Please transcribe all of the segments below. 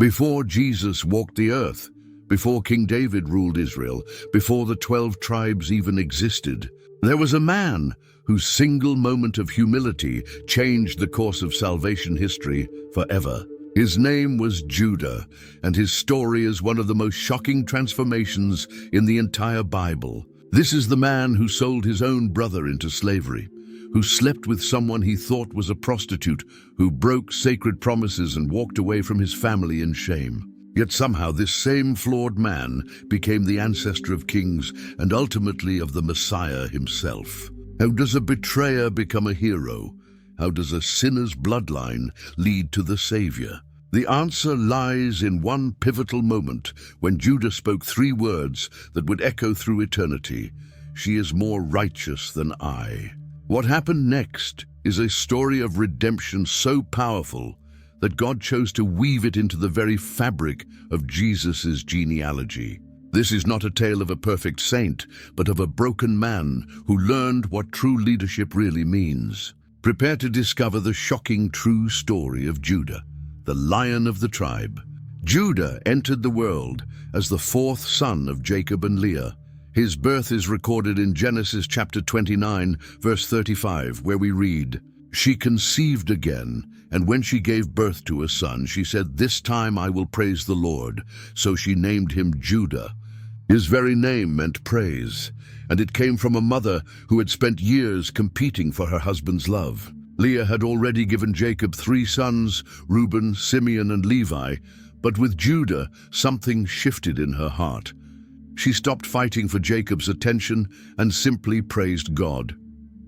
Before Jesus walked the earth, before King David ruled Israel, before the 12 tribes even existed, there was a man whose single moment of humility changed the course of salvation history forever. His name was Judah, and his story is one of the most shocking transformations in the entire Bible. This is the man who sold his own brother into slavery, who slept with someone he thought was a prostitute, who broke sacred promises and walked away from his family in shame. Yet somehow this same flawed man became the ancestor of kings and ultimately of the Messiah himself. How does a betrayer become a hero? How does a sinner's bloodline lead to the Savior? The answer lies in one pivotal moment when Judah spoke 3 words that would echo through eternity. She is more righteous than I. What happened next is a story of redemption so powerful that God chose to weave it into the very fabric of Jesus' genealogy. This is not a tale of a perfect saint, but of a broken man who learned what true leadership really means. Prepare to discover the shocking true story of Judah, the lion of the tribe. Judah entered the world as the 4th son of Jacob and Leah. His birth is recorded in Genesis chapter 29, verse 35, where we read, "She conceived again, and when she gave birth to a son, she said, 'This time I will praise the Lord.' So she named him Judah." His very name meant praise, and it came from a mother who had spent years competing for her husband's love. Leah had already given Jacob 3 sons, Reuben, Simeon, and Levi, but with Judah, something shifted in her heart. She stopped fighting for Jacob's attention and simply praised God.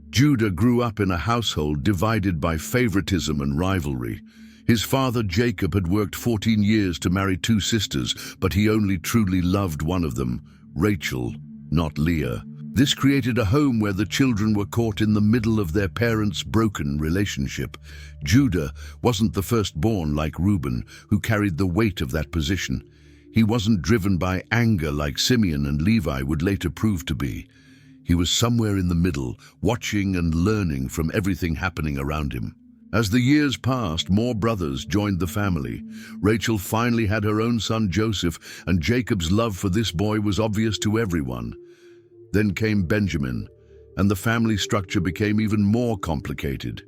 Judah grew up in a household divided by favoritism and rivalry. His father Jacob had worked 14 years to marry 2 sisters, but he only truly loved one of them, Rachel, not Leah. This created a home where the children were caught in the middle of their parents' broken relationship. Judah wasn't the firstborn like Reuben, who carried the weight of that position. He wasn't driven by anger like Simeon and Levi would later prove to be. He was somewhere in the middle, watching and learning from everything happening around him. As the years passed, more brothers joined the family. Rachel finally had her own son Joseph, and Jacob's love for this boy was obvious to everyone. Then came Benjamin, and the family structure became even more complicated.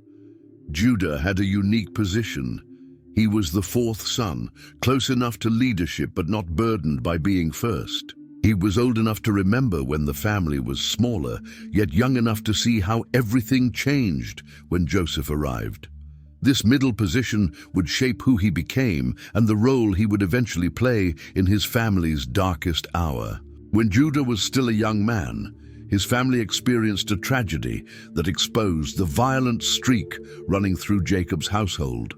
Judah had a unique position. He was the 4th son, close enough to leadership but not burdened by being first. He was old enough to remember when the family was smaller, yet young enough to see how everything changed when Joseph arrived. This middle position would shape who he became and the role he would eventually play in his family's darkest hour. When Judah was still a young man, his family experienced a tragedy that exposed the violent streak running through Jacob's household.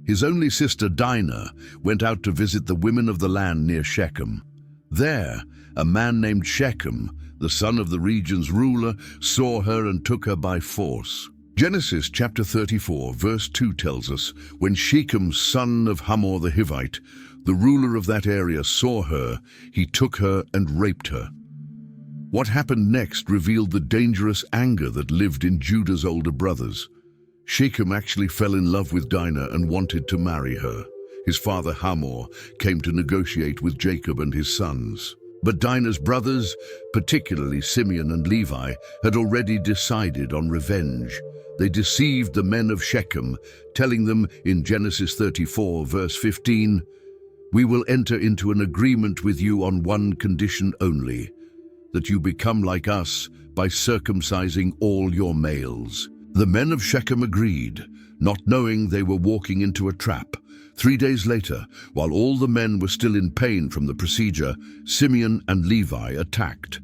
His only sister Dinah went out to visit the women of the land near Shechem. There, a man named Shechem, the son of the region's ruler, saw her and took her by force. Genesis chapter 34, verse 2 tells us, when Shechem, son of Hamor the Hivite, the ruler of that area, saw her, he took her and raped her. What happened next revealed the dangerous anger that lived in Judah's older brothers. Shechem actually fell in love with Dinah and wanted to marry her. His father Hamor came to negotiate with Jacob and his sons. But Dinah's brothers, particularly Simeon and Levi, had already decided on revenge. They deceived the men of Shechem, telling them in Genesis 34, verse 15, "We will enter into an agreement with you on one condition only, that you become like us by circumcising all your males." The men of Shechem agreed, not knowing they were walking into a trap. 3 days later, while all the men were still in pain from the procedure, Simeon and Levi attacked.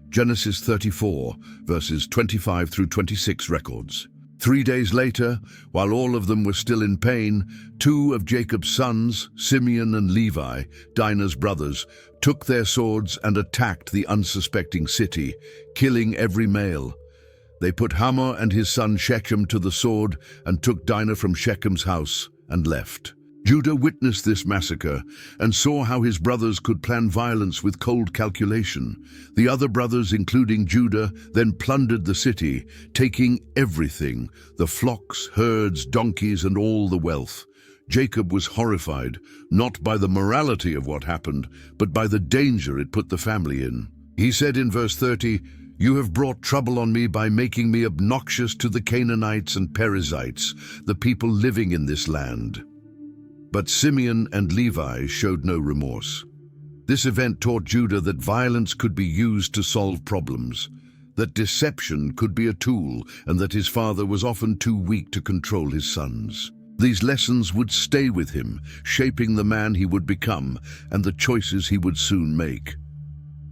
Genesis 34, verses 25 through 26 records. 3 days later, while all of them were still in pain, 2 of Jacob's sons, Simeon and Levi, Dinah's brothers, took their swords and attacked the unsuspecting city, killing every male. They put Hamor and his son Shechem to the sword and took Dinah from Shechem's house and left. Judah witnessed this massacre and saw how his brothers could plan violence with cold calculation. The other brothers, including Judah, then plundered the city, taking everything, the flocks, herds, donkeys, and all the wealth. Jacob was horrified, not by the morality of what happened, but by the danger it put the family in. He said in verse 30, "You have brought trouble on me by making me obnoxious to the Canaanites and Perizzites, the people living in this land." But Simeon and Levi showed no remorse. This event taught Judah that violence could be used to solve problems, that deception could be a tool, and that his father was often too weak to control his sons. These lessons would stay with him, shaping the man he would become and the choices he would soon make.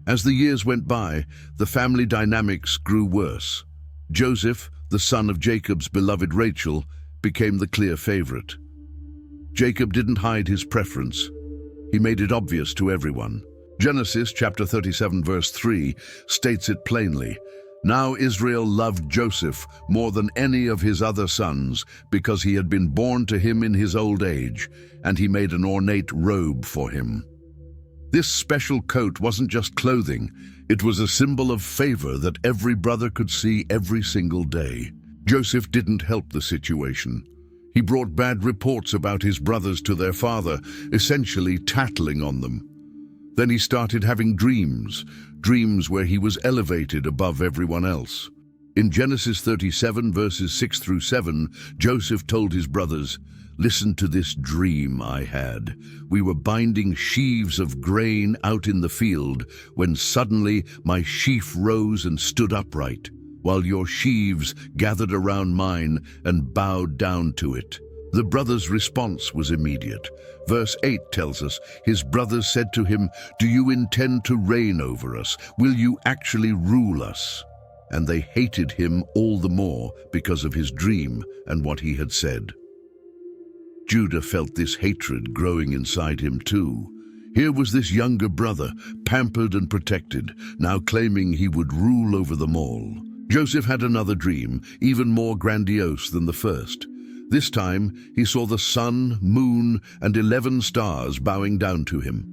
As the years went by, the family dynamics grew worse. Joseph, the son of Jacob's beloved Rachel, became the clear favorite. Jacob didn't hide his preference. He made it obvious to everyone. Genesis chapter 37 verse 3 states it plainly. Now Israel loved Joseph more than any of his other sons because he had been born to him in his old age, and he made an ornate robe for him. This special coat wasn't just clothing, it was a symbol of favor that every brother could see every single day. Joseph didn't help the situation. He brought bad reports about his brothers to their father, essentially tattling on them. Then he started having dreams where he was elevated above everyone else. In Genesis 37 verses 6 through 7, Joseph told his brothers, "Listen to this dream I had. We were binding sheaves of grain out in the field when suddenly my sheaf rose and stood upright, while your sheaves gathered around mine and bowed down to it." The brothers' response was immediate. Verse 8 tells us, his brothers said to him, "Do you intend to reign over us? Will you actually rule us?" And they hated him all the more because of his dream and what he had said. Judah felt this hatred growing inside him too. Here was this younger brother, pampered and protected, now claiming he would rule over them all. Joseph had another dream, even more grandiose than the first. This time, he saw the sun, moon, and 11 stars bowing down to him.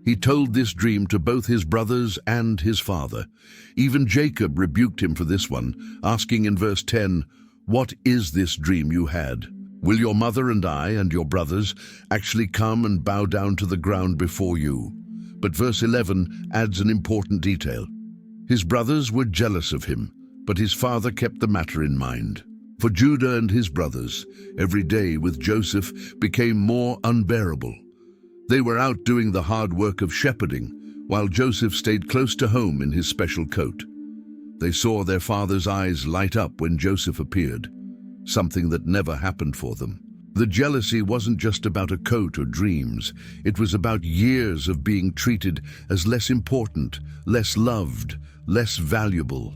He told this dream to both his brothers and his father. Even Jacob rebuked him for this one, asking in verse 10, "What is this dream you had? Will your mother and I and your brothers actually come and bow down to the ground before you?" But verse 11 adds an important detail. His brothers were jealous of him, but his father kept the matter in mind. For Judah and his brothers, every day with Joseph became more unbearable. They were out doing the hard work of shepherding, while Joseph stayed close to home in his special coat. They saw their father's eyes light up when Joseph appeared, something that never happened for them. The jealousy wasn't just about a coat or dreams. It was about years of being treated as less important, less loved, less valuable.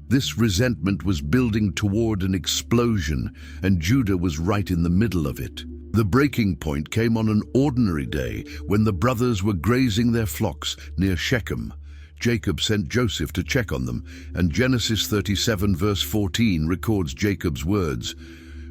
This resentment was building toward an explosion, and Judah was right in the middle of it. The breaking point came on an ordinary day when the brothers were grazing their flocks near Shechem. Jacob sent Joseph to check on them, and Genesis 37 verse 14 records Jacob's words,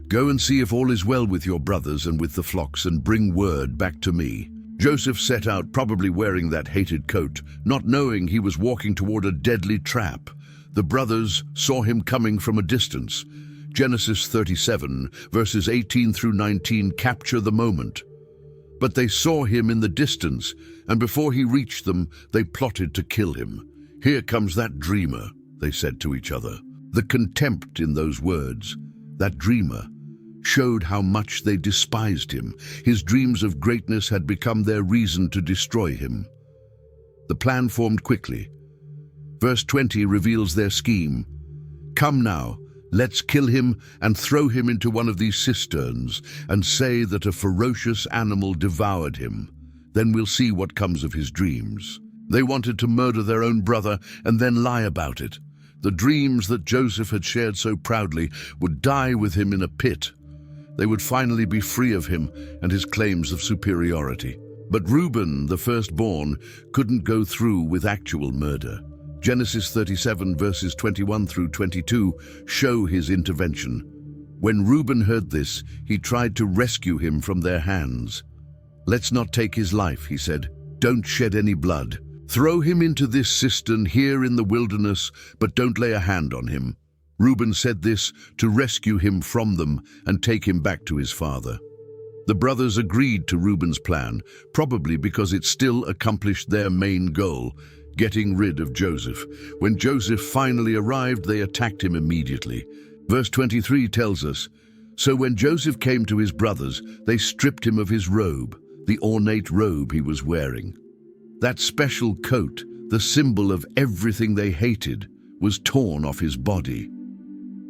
"Go and see if all is well with your brothers and with the flocks, and bring word back to me." Joseph set out, probably wearing that hated coat, not knowing he was walking toward a deadly trap. The brothers saw him coming from a distance. Genesis 37, verses 18 through 19 capture the moment. But they saw him in the distance, and before he reached them, they plotted to kill him. "Here comes that dreamer," they said to each other. The contempt in those words, that dreamer, showed how much they despised him. His dreams of greatness had become their reason to destroy him. The plan formed quickly. Verse 20 reveals their scheme. "Come now, let's kill him and throw him into one of these cisterns and say that a ferocious animal devoured him. Then we'll see what comes of his dreams." They wanted to murder their own brother and then lie about it. The dreams that Joseph had shared so proudly would die with him in a pit. They would finally be free of him and his claims of superiority. But Reuben, the firstborn, couldn't go through with actual murder. Genesis 37 verses 21 through 22 show his intervention. When Reuben heard this, he tried to rescue him from their hands. "Let's not take his life," he said. "Don't shed any blood. Throw him into this cistern here in the wilderness, but don't lay a hand on him." Reuben said this to rescue him from them and take him back to his father. The brothers agreed to Reuben's plan, probably because it still accomplished their main goal, getting rid of Joseph. When Joseph finally arrived, they attacked him immediately. Verse 23 tells us, "So when Joseph came to his brothers, they stripped him of his robe, the ornate robe he was wearing. That special coat, the symbol of everything they hated, was torn off his body.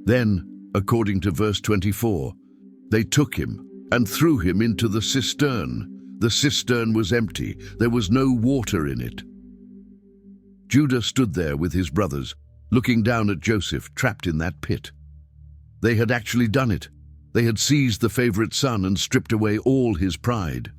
Then, according to verse 24, they took him and threw him into the cistern. The cistern was empty. There was no water in it." Judah stood there with his brothers, looking down at Joseph trapped in that pit. They had actually done it. They had seized the favorite son and stripped away all his pride.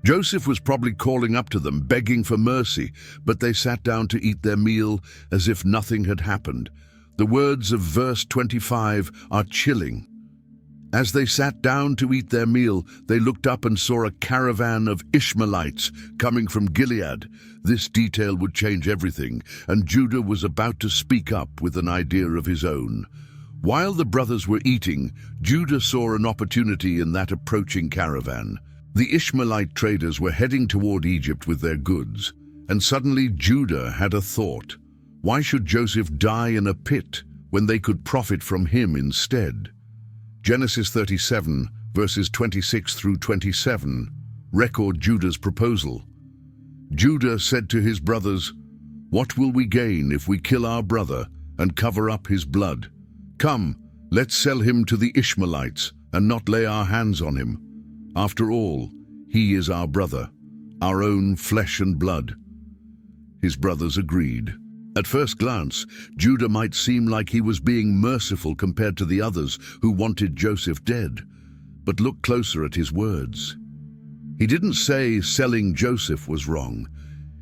Joseph was probably calling up to them, begging for mercy, but they sat down to eat their meal as if nothing had happened. The words of verse 25 are chilling. As they sat down to eat their meal, they looked up and saw a caravan of Ishmaelites coming from Gilead. This detail would change everything, and Judah was about to speak up with an idea of his own. While the brothers were eating, Judah saw an opportunity in that approaching caravan. The Ishmaelite traders were heading toward Egypt with their goods, and suddenly Judah had a thought. Why should Joseph die in a pit when they could profit from him instead? Genesis 37, verses 26 through 27, record Judah's proposal. Judah said to his brothers, "What will we gain if we kill our brother and cover up his blood? Come, let's sell him to the Ishmaelites and not lay our hands on him. After all, he is our brother, our own flesh and blood." His brothers agreed. At first glance, Judah might seem like he was being merciful compared to the others who wanted Joseph dead. But look closer at his words. He didn't say selling Joseph was wrong.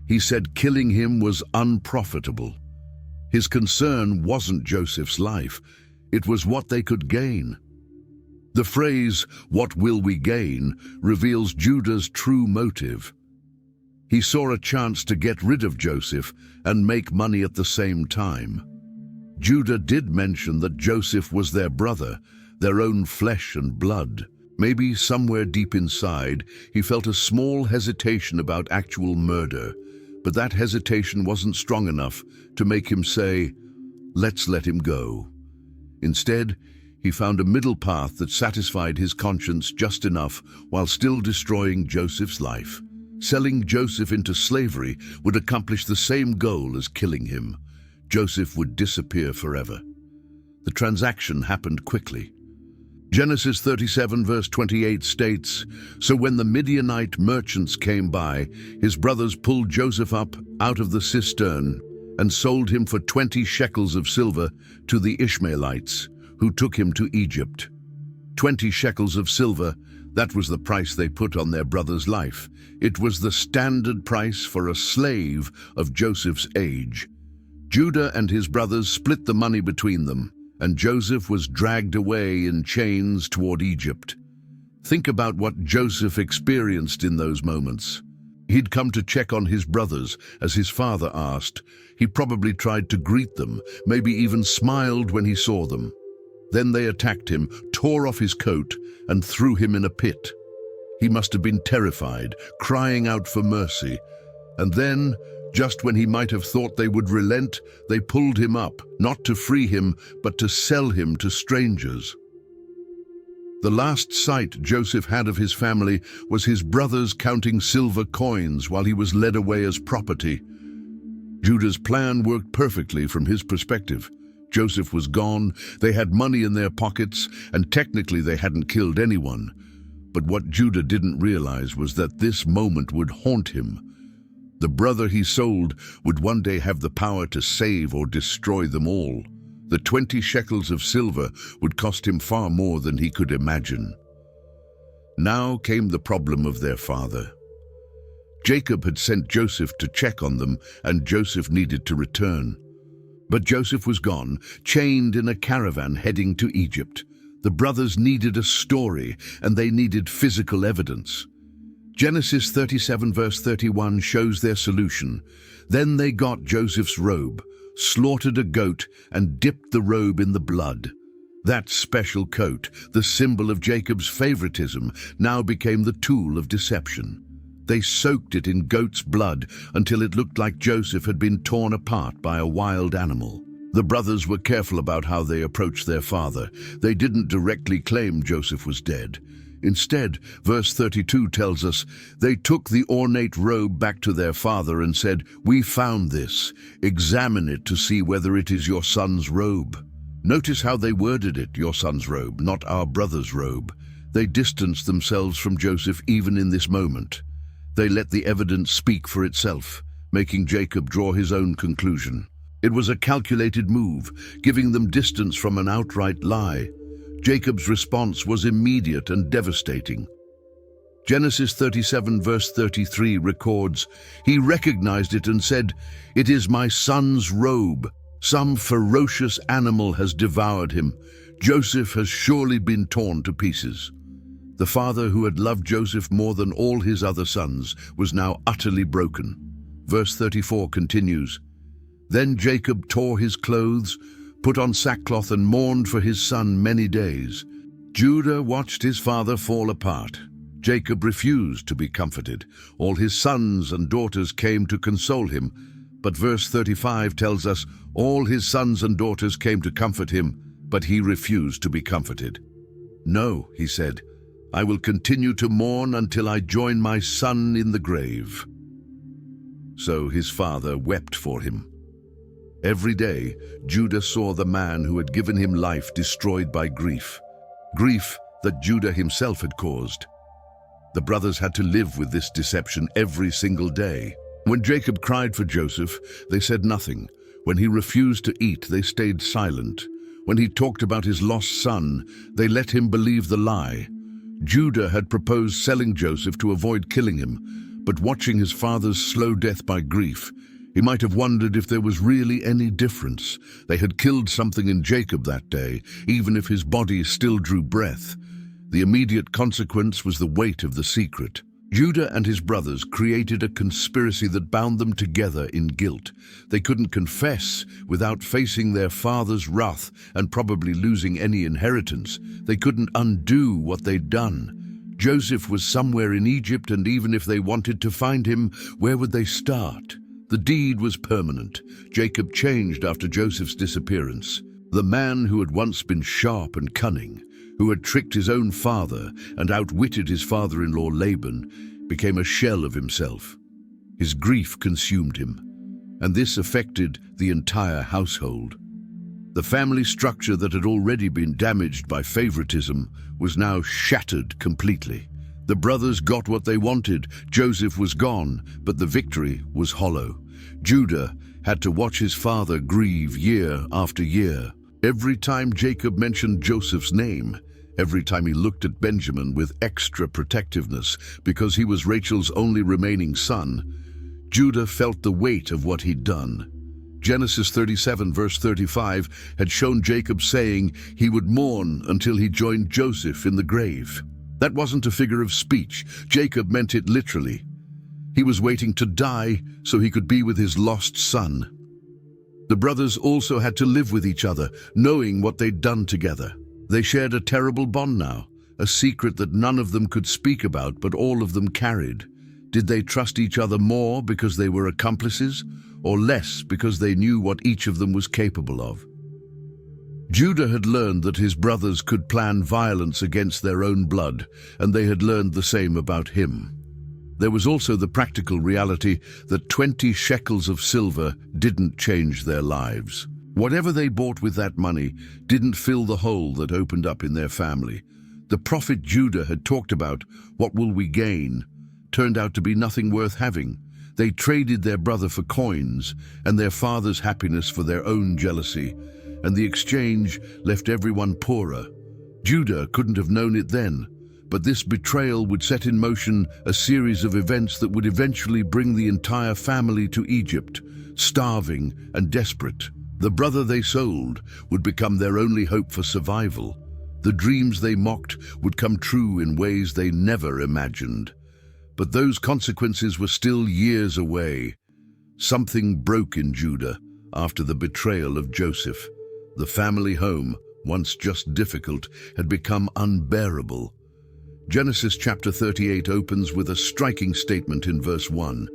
He said killing him was unprofitable. His concern wasn't Joseph's life. It was what they could gain. The phrase, "What will we gain?" reveals Judah's true motive. He saw a chance to get rid of Joseph and make money at the same time. Judah did mention that Joseph was their brother, their own flesh and blood. Maybe somewhere deep inside, he felt a small hesitation about actual murder, but that hesitation wasn't strong enough to make him say, "Let's let him go." Instead, he found a middle path that satisfied his conscience just enough while still destroying Joseph's life. Selling Joseph into slavery would accomplish the same goal as killing him. Joseph would disappear forever. The transaction happened quickly. Genesis 37 verse 28 states, "So when the Midianite merchants came by, his brothers pulled Joseph up out of the cistern and sold him for 20 shekels of silver to the Ishmaelites, who took him to Egypt." 20 shekels of silver, that was the price they put on their brother's life. It was the standard price for a slave of Joseph's age. Judah and his brothers split the money between them, and Joseph was dragged away in chains toward Egypt. Think about what Joseph experienced in those moments. He'd come to check on his brothers, as his father asked. He probably tried to greet them, maybe even smiled when he saw them. Then they attacked him, tore off his coat, and threw him in a pit. He must have been terrified, crying out for mercy. And then, just when he might have thought they would relent, they pulled him up, not to free him, but to sell him to strangers. The last sight Joseph had of his family was his brothers counting silver coins while he was led away as property. Judah's plan worked perfectly from his perspective. Joseph was gone, they had money in their pockets, and technically they hadn't killed anyone. But what Judah didn't realize was that this moment would haunt him. The brother he sold would one day have the power to save or destroy them all. The 20 shekels of silver would cost him far more than he could imagine. Now came the problem of their father. Jacob had sent Joseph to check on them, and Joseph needed to return. But Joseph was gone, chained in a caravan heading to Egypt. The brothers needed a story, and they needed physical evidence. Genesis 37 verse 31 shows their solution. Then they got Joseph's robe, slaughtered a goat, and dipped the robe in the blood. That special coat, the symbol of Jacob's favoritism, now became the tool of deception. They soaked it in goat's blood until it looked like Joseph had been torn apart by a wild animal. The brothers were careful about how they approached their father. They didn't directly claim Joseph was dead. Instead, verse 32 tells us, they took the ornate robe back to their father and said, "We found this. Examine it to see whether it is your son's robe." Notice how they worded it, your son's robe, not our brother's robe. They distanced themselves from Joseph even in this moment. They let the evidence speak for itself, making Jacob draw his own conclusion. It was a calculated move, giving them distance from an outright lie. Jacob's response was immediate and devastating. Genesis 37 verse 33 records, "He recognized it and said, 'It is my son's robe. Some ferocious animal has devoured him. Joseph has surely been torn to pieces.'" The father who had loved Joseph more than all his other sons was now utterly broken. Verse 34 continues, "Then Jacob tore his clothes, put on sackcloth and mourned for his son many days. Judah watched his father fall apart. Jacob refused to be comforted. All his sons and daughters came to console him. But verse 35 tells us, all his sons and daughters came to comfort him, but he refused to be comforted. "No," he said, "I will continue to mourn until I join my son in the grave." So his father wept for him. Every day, Judah saw the man who had given him life destroyed by grief that Judah himself had caused. The brothers had to live with this deception every single day. When Jacob cried for Joseph, they said nothing. When he refused to eat, they stayed silent. When he talked about his lost son, they let him believe the lie. Judah had proposed selling Joseph to avoid killing him, but watching his father's slow death by grief, he might have wondered if there was really any difference. They had killed something in Jacob that day, even if his body still drew breath. The immediate consequence was the weight of the secret. Judah and his brothers created a conspiracy that bound them together in guilt. They couldn't confess without facing their father's wrath and probably losing any inheritance. They couldn't undo what they'd done. Joseph was somewhere in Egypt, and even if they wanted to find him, where would they start? The deed was permanent. Jacob changed after Joseph's disappearance. The man who had once been sharp and cunning, who had tricked his own father and outwitted his father-in-law Laban, became a shell of himself. His grief consumed him, and this affected the entire household. The family structure that had already been damaged by favoritism was now shattered completely. The brothers got what they wanted. Joseph was gone, but the victory was hollow. Judah had to watch his father grieve year after year. Every time Jacob mentioned Joseph's name, every time he looked at Benjamin with extra protectiveness because he was Rachel's only remaining son, Judah felt the weight of what he'd done. Genesis 37 verse 35 had shown Jacob saying he would mourn until he joined Joseph in the grave. That wasn't a figure of speech. Jacob meant it literally. He was waiting to die so he could be with his lost son. The brothers also had to live with each other, knowing what they'd done together. They shared a terrible bond now, a secret that none of them could speak about, but all of them carried. Did they trust each other more because they were accomplices, or less because they knew what each of them was capable of? Judah had learned that his brothers could plan violence against their own blood, and they had learned the same about him. There was also the practical reality that 20 shekels of silver didn't change their lives. Whatever they bought with that money didn't fill the hole that opened up in their family. The prophet Judah had talked about, "What will we gain?" turned out to be nothing worth having. They traded their brother for coins and their father's happiness for their own jealousy, and the exchange left everyone poorer. Judah couldn't have known it then, but this betrayal would set in motion a series of events that would eventually bring the entire family to Egypt, starving and desperate. The brother they sold would become their only hope for survival. The dreams they mocked would come true in ways they never imagined. But those consequences were still years away. Something broke in Judah after the betrayal of Joseph. The family home once just difficult, had become unbearable. Genesis chapter 38 opens with a striking statement in verse 1.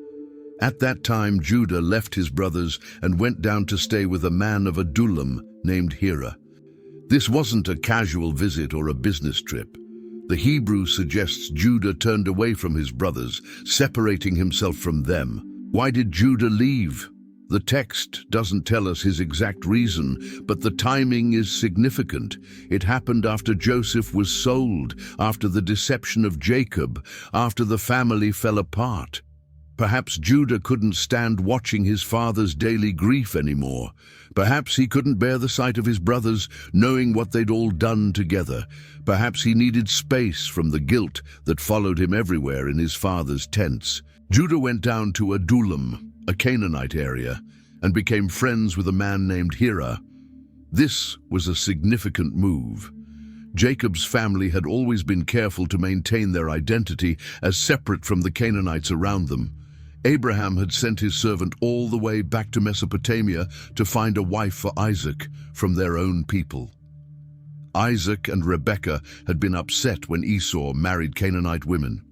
At that time Judah left his brothers and went down to stay with a man of Adullam named Hira. This wasn't a casual visit or a business trip. The Hebrew suggests Judah turned away from his brothers, separating himself from them. Why did Judah leave? The text doesn't tell us his exact reason, but the timing is significant. It happened after Joseph was sold, after the deception of Jacob, after the family fell apart. Perhaps Judah couldn't stand watching his father's daily grief anymore. Perhaps he couldn't bear the sight of his brothers, knowing what they'd all done together. Perhaps he needed space from the guilt that followed him everywhere in his father's tents. Judah went down to Adullam, a Canaanite area, and became friends with a man named Hira. This was a significant move. Jacob's family had always been careful to maintain their identity as separate from the Canaanites around them. Abraham had sent his servant all the way back to Mesopotamia to find a wife for Isaac from their own people. Isaac and Rebekah had been upset when Esau married Canaanite women,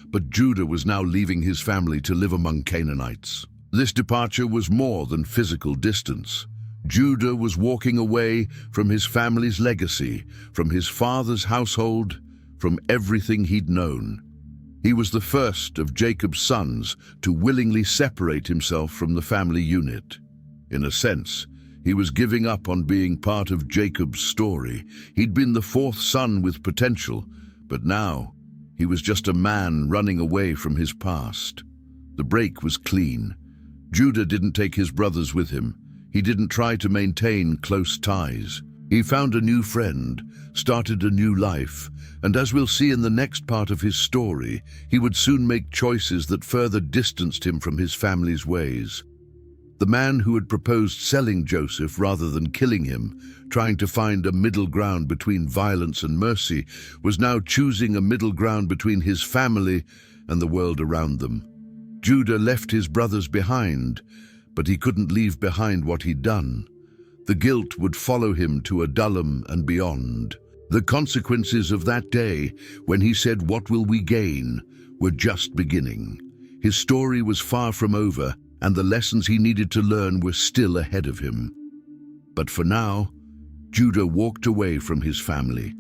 but Judah was now leaving his family to live among Canaanites. This departure was more than physical distance. Judah was walking away from his family's legacy, from his father's household, from everything he'd known. He was the first of Jacob's sons to willingly separate himself from the family unit. In a sense, he was giving up on being part of Jacob's story. He'd been the fourth son with potential, but now he was just a man running away from his past. The break was clean. Judah didn't take his brothers with him. He didn't try to maintain close ties. He found a new friend, started a new life, and as we'll see in the next part of his story, he would soon make choices that further distanced him from his family's ways. The man who had proposed selling Joseph rather than killing him, trying to find a middle ground between violence and mercy, was now choosing a middle ground between his family and the world around them. Judah left his brothers behind, but he couldn't leave behind what he'd done. The guilt would follow him to Adullam and beyond. The consequences of that day, when he said, "What will we gain?" were just beginning. His story was far from over, and the lessons he needed to learn were still ahead of him. But for now, Judah walked away from his family,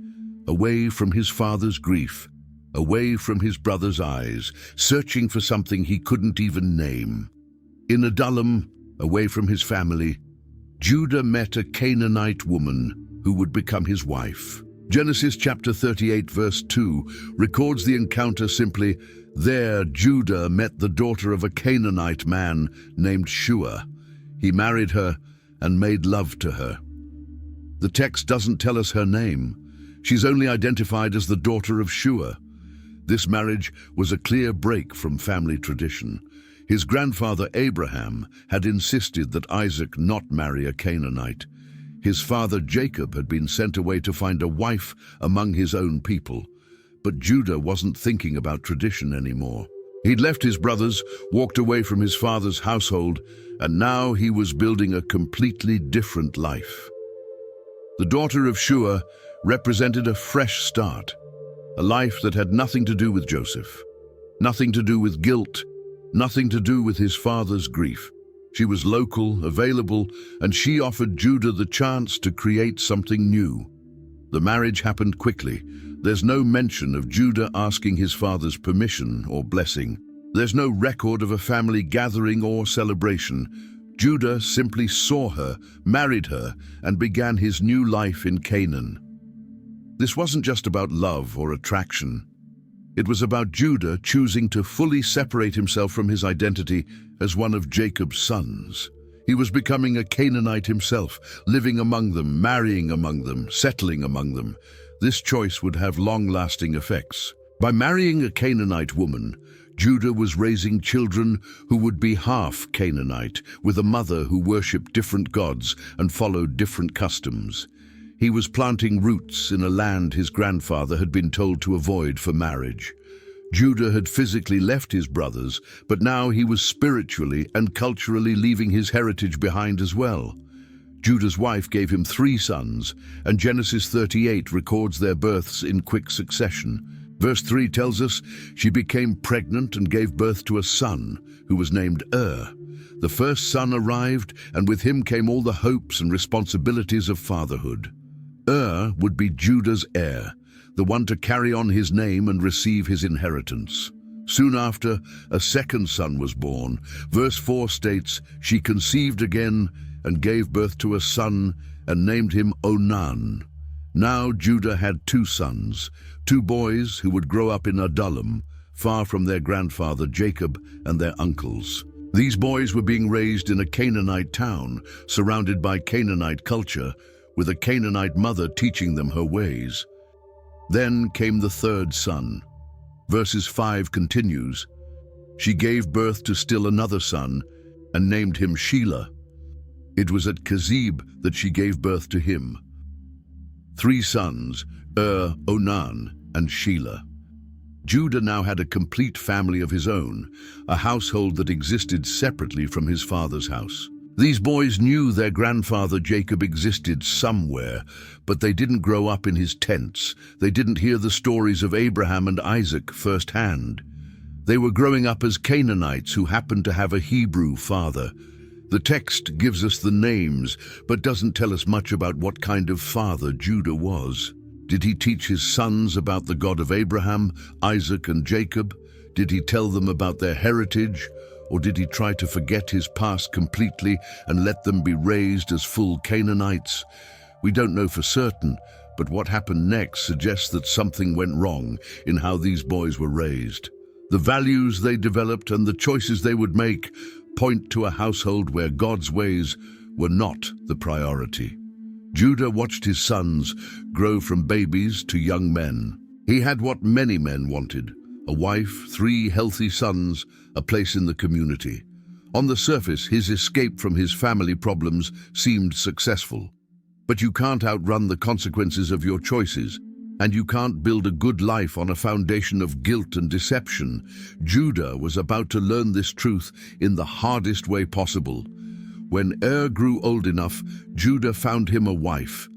away from his father's grief, away from his brother's eyes, searching for something he couldn't even name. In Adullam, away from his family, Judah met a Canaanite woman who would become his wife. Genesis chapter 38 verse 2 records the encounter simply, "There Judah met the daughter of a Canaanite man named Shua. He married her and made love to her." The text doesn't tell us her name. She's only identified as the daughter of Shua. This marriage was a clear break from family tradition. His grandfather Abraham had insisted that Isaac not marry a Canaanite. His father Jacob had been sent away to find a wife among his own people. But Judah wasn't thinking about tradition anymore. He'd left his brothers, walked away from his father's household, and now he was building a completely different life. The daughter of Shua represented a fresh start, a life that had nothing to do with Joseph, nothing to do with guilt, nothing to do with his father's grief. She was local, available, and she offered Judah the chance to create something new. The marriage happened quickly. There's no mention of Judah asking his father's permission or blessing. There's no record of a family gathering or celebration. Judah simply saw her, married her, and began his new life in Canaan. This wasn't just about love or attraction. It was about Judah choosing to fully separate himself from his identity as one of Jacob's sons. He was becoming a Canaanite himself, living among them, marrying among them, settling among them. This choice would have long-lasting effects. By marrying a Canaanite woman, Judah was raising children who would be half Canaanite, with a mother who worshipped different gods and followed different customs. He was planting roots in a land his grandfather had been told to avoid for marriage. Judah had physically left his brothers, but now he was spiritually and culturally leaving his heritage behind as well. Judah's wife gave him 3 sons, and Genesis 38 records their births in quick succession. Verse 3 tells us she became pregnant and gave birth to a son, who was named The first son arrived, and with him came all the hopes and responsibilities of fatherhood. Would be Judah's heir, the one to carry on his name and receive his inheritance. Soon after, a second son was born. Verse 4 states, she conceived again and gave birth to a son and named him Onan. Now Judah had 2 sons, 2 boys who would grow up in Adullam, far from their grandfather Jacob and their uncles. These boys were being raised in a Canaanite town, surrounded by Canaanite culture, with a Canaanite mother teaching them her ways. Then came the 3rd son. Verses 5 continues, she gave birth to still another son and named him Shelah. It was at Kezib that she gave birth to him. 3 sons, Onan, and Shelah. Judah now had a complete family of his own, a household that existed separately from his father's house. These boys knew their grandfather Jacob existed somewhere, but they didn't grow up in his tents. They didn't hear the stories of Abraham and Isaac firsthand. They were growing up as Canaanites who happened to have a Hebrew father. The text gives us the names, but doesn't tell us much about what kind of father Judah was. Did he teach his sons about the God of Abraham, Isaac, and Jacob? Did he tell them about their heritage? Or did he try to forget his past completely and let them be raised as full Canaanites? We don't know for certain, but what happened next suggests that something went wrong in how these boys were raised. The values they developed and the choices they would make point to a household where God's ways were not the priority. Judah watched his sons grow from babies to young men. He had what many men wanted: a wife, 3 healthy sons, a place in the community. On the surface, his escape from his family problems seemed successful. But you can't outrun the consequences of your choices, and you can't build a good life on a foundation of guilt and deception. Judah was about to learn this truth in the hardest way possible. When grew old enough, Judah found him a wife.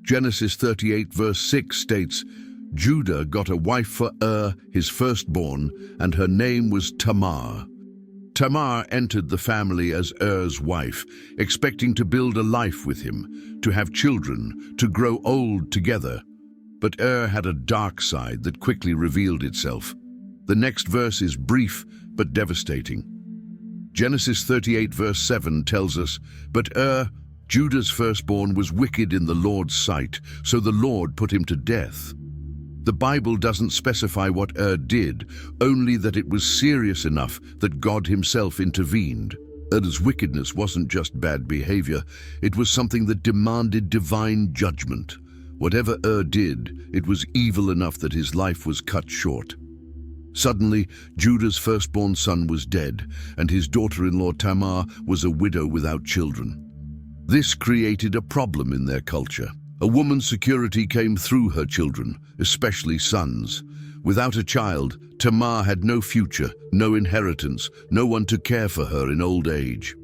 Genesis 38 verse 6 states, Judah got a wife for his firstborn, and her name was Tamar. Tamar entered the family as wife, expecting to build a life with him, to have children, to grow old together. But had a dark side that quickly revealed itself. The next verse is brief but devastating. Genesis 38 verse 7 tells us, but Judah's firstborn, was wicked in the Lord's sight, so the Lord put him to death. The Bible doesn't specify what did, only that it was serious enough that God himself intervened. Er's wickedness wasn't just bad behavior, it was something that demanded divine judgment. Whatever did, it was evil enough that his life was cut short. Suddenly, Judah's firstborn son was dead, and his daughter-in-law Tamar was a widow without children. This created a problem in their culture. A woman's security came through her children, especially sons. Without a child, Tamar had no future, no inheritance, no one to care for her in old age.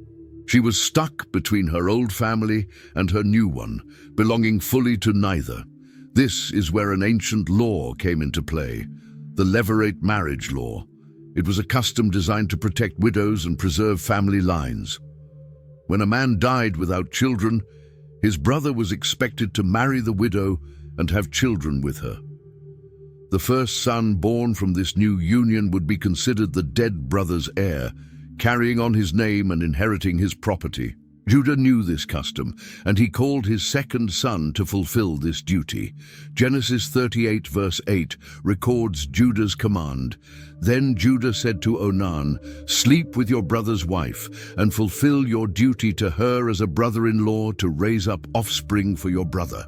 She was stuck between her old family and her new one, belonging fully to neither. This is where an ancient law came into play, the levirate marriage law. It was a custom designed to protect widows and preserve family lines. When a man died without children, his brother was expected to marry the widow and have children with her. The first son born from this new union would be considered the dead brother's heir, carrying on his name and inheriting his property. Judah knew this custom, and he called his second son to fulfill this duty. Genesis 38 verse 8 records Judah's command. Then Judah said to Onan, "Sleep with your brother's wife, and fulfill your duty to her as a brother-in-law to raise up offspring for your brother."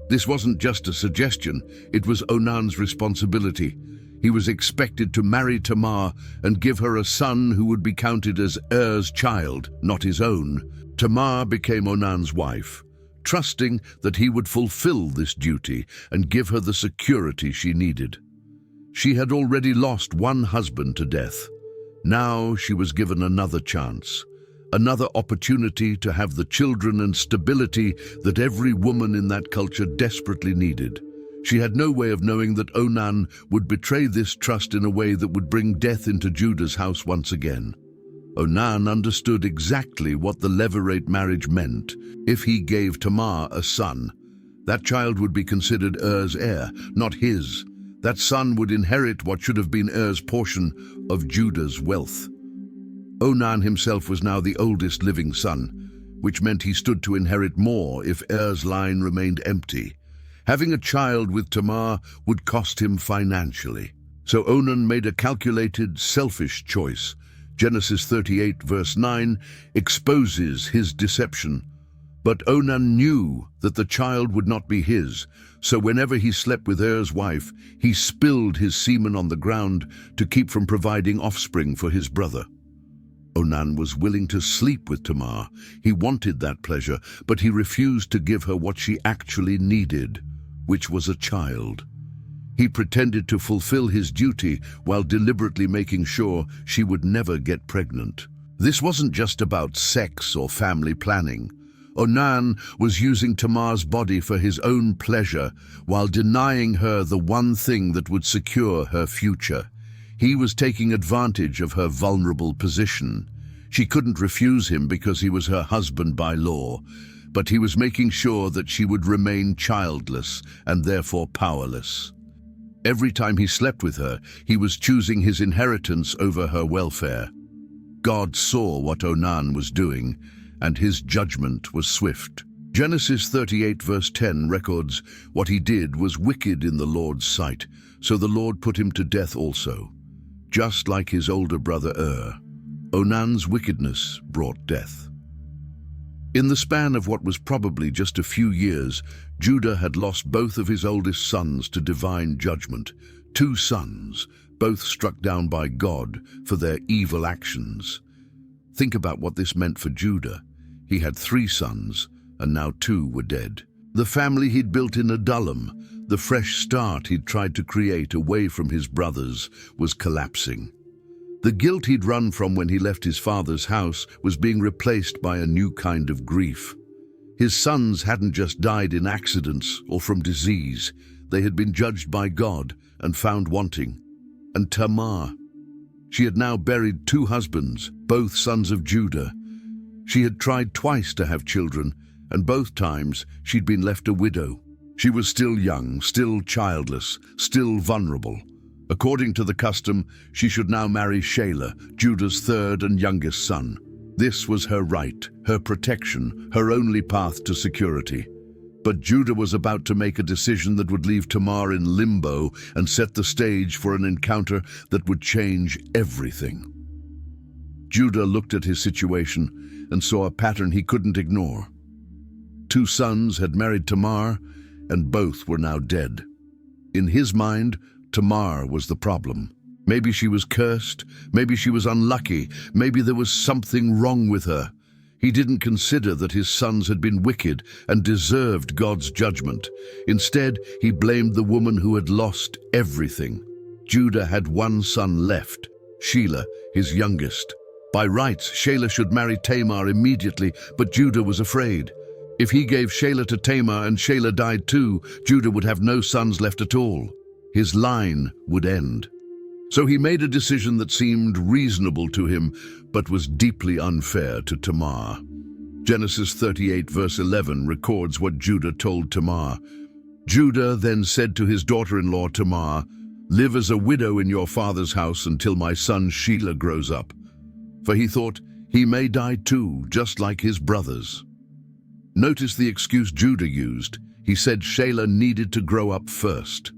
This wasn't just a suggestion, it was Onan's responsibility. He was expected to marry Tamar and give her a son who would be counted as Er's child, not his own. Tamar became Onan's wife, trusting that he would fulfill this duty and give her the security she needed. She had already lost one husband to death. Now she was given another chance, another opportunity to have the children and stability that every woman in that culture desperately needed. She had no way of knowing that Onan would betray this trust in a way that would bring death into Judah's house once again. Onan understood exactly what the levirate marriage meant. If he gave Tamar a son, that child would be considered Er's heir, not his. That son would inherit what should have been Er's portion of Judah's wealth. Onan himself was now the oldest living son, which meant he stood to inherit more if Er's line remained empty. Having a child with Tamar would cost him financially. So Onan made a calculated, selfish choice. Genesis 38 verse 9 exposes his deception. But Onan knew that the child would not be his, so whenever he slept with Er's wife, he spilled his semen on the ground to keep from providing offspring for his brother. Onan was willing to sleep with Tamar. He wanted that pleasure, but he refused to give her what she actually needed, which was a child. He pretended to fulfill his duty while deliberately making sure she would never get pregnant. This wasn't just about sex or family planning. Onan was using Tamar's body for his own pleasure while denying her the one thing that would secure her future. He was taking advantage of her vulnerable position. She couldn't refuse him because he was her husband by law, but he was making sure that she would remain childless and therefore powerless. Every time he slept with her, he was choosing his inheritance over her welfare. God saw what Onan was doing, and his judgment was swift. Genesis 38 verse 10 records, "What he did was wicked in the Lord's sight, so the Lord put him to death also." Just like his older brother Onan's wickedness brought death. In the span of what was probably just a few years, Judah had lost both of his oldest sons to divine judgment. 2 sons, both struck down by God for their evil actions. Think about what this meant for Judah. He had 3 sons, and now 2 were dead. The family he'd built in Adullam, the fresh start he'd tried to create away from his brothers, was collapsing. The guilt he'd run from when he left his father's house was being replaced by a new kind of grief. His sons hadn't just died in accidents or from disease. They had been judged by God and found wanting. And Tamar, she had now buried 2 husbands, both sons of Judah. She had tried twice to have children, and both times she'd been left a widow. She was still young, still childless, still vulnerable. According to the custom, she should now marry Shelah, Judah's 3rd and youngest son. This was her right, her protection, her only path to security. But Judah was about to make a decision that would leave Tamar in limbo and set the stage for an encounter that would change everything. Judah looked at his situation and saw a pattern he couldn't ignore. 2 sons had married Tamar, and both were now dead. In his mind, Tamar was the problem. Maybe she was cursed, maybe she was unlucky, maybe there was something wrong with her. He didn't consider that his sons had been wicked and deserved God's judgment. Instead, he blamed the woman who had lost everything. Judah had 1 son left, Shelah, his youngest. By rights, Shelah should marry Tamar immediately, but Judah was afraid. If he gave Shelah to Tamar and Shelah died too, Judah would have no sons left at all. His line would end. So he made a decision that seemed reasonable to him, but was deeply unfair to Tamar. Genesis 38 verse 11 records what Judah told Tamar. Judah then said to his daughter-in-law Tamar, "Live as a widow in your father's house until my son Shelah grows up." For he thought, he may die too, just like his brothers. Notice the excuse Judah used. He said Shelah needed to grow up first.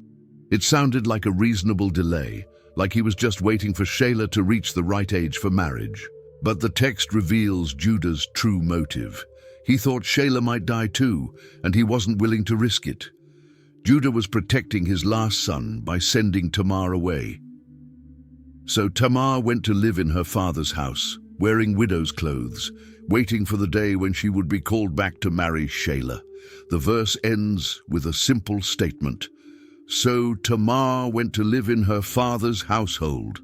It sounded like a reasonable delay, like he was just waiting for Shelah to reach the right age for marriage. But the text reveals Judah's true motive. He thought Shelah might die too, and he wasn't willing to risk it. Judah was protecting his last son by sending Tamar away. So Tamar went to live in her father's house, wearing widow's clothes, waiting for the day when she would be called back to marry Shelah. The verse ends with a simple statement. So Tamar went to live in her father's household.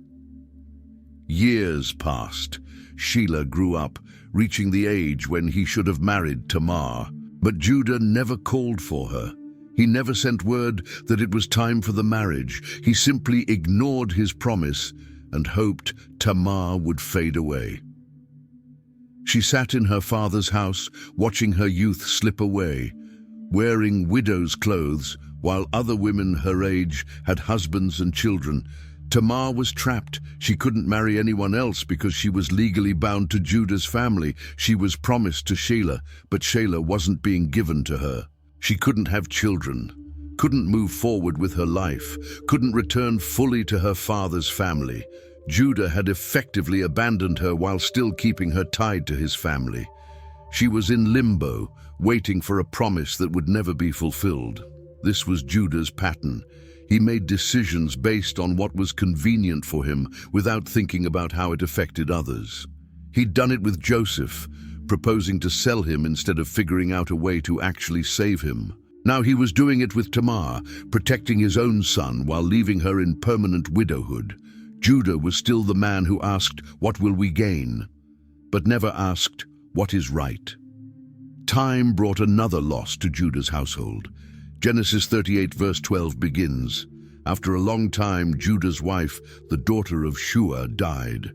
Years passed. Shelah grew up, reaching the age when he should have married Tamar. But Judah never called for her. He never sent word that it was time for the marriage. He simply ignored his promise and hoped Tamar would fade away. She sat in her father's house, watching her youth slip away, wearing widow's clothes, while other women her age had husbands and children. Tamar was trapped. She couldn't marry anyone else because she was legally bound to Judah's family. She was promised to Shelah, but Shelah wasn't being given to her. She couldn't have children, couldn't move forward with her life, couldn't return fully to her father's family. Judah had effectively abandoned her while still keeping her tied to his family. She was in limbo, waiting for a promise that would never be fulfilled. This was Judah's pattern. He made decisions based on what was convenient for him without thinking about how it affected others. He'd done it with Joseph, proposing to sell him instead of figuring out a way to actually save him. Now he was doing it with Tamar, protecting his own son while leaving her in permanent widowhood. Judah was still the man who asked, "What will we gain?" but never asked, "What is right?" Time brought another loss to Judah's household. Genesis 38 verse 12 begins, "After a long time, Judah's wife, the daughter of Shua, died.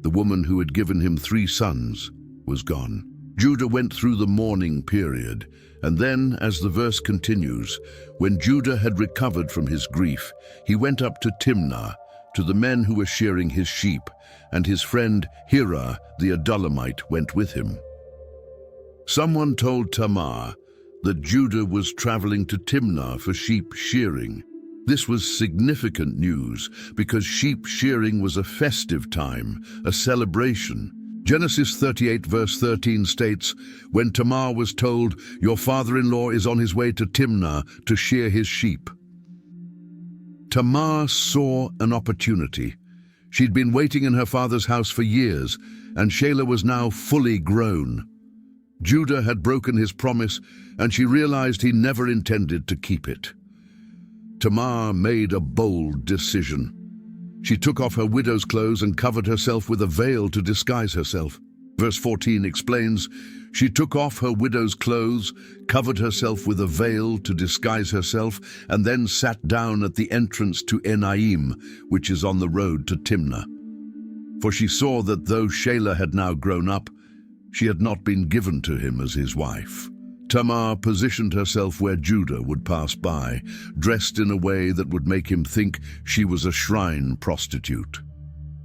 The woman who had given him 3 sons was gone." Judah went through the mourning period, and then, as the verse continues, when Judah had recovered from his grief, he went up to Timnah, to the men who were shearing his sheep, and his friend Hirah the Adullamite went with him. Someone told Tamar that Judah was traveling to Timnah for sheep shearing. This was significant news because sheep shearing was a festive time, a celebration. Genesis 38 verse 13 states, "When Tamar was told, 'Your father-in-law is on his way to Timnah to shear his sheep,' Tamar saw an opportunity. She'd been waiting in her father's house for years, and Shelah was now fully grown. Judah had broken his promise, and she realized he never intended to keep it. Tamar made a bold decision. She took off her widow's clothes and covered herself with a veil to disguise herself. Verse 14 explains, "She took off her widow's clothes, covered herself with a veil to disguise herself, and then sat down at the entrance to Enaim, which is on the road to Timnah. For she saw that though Shelah had now grown up, she had not been given to him as his wife." Tamar positioned herself where Judah would pass by, dressed in a way that would make him think she was a shrine prostitute.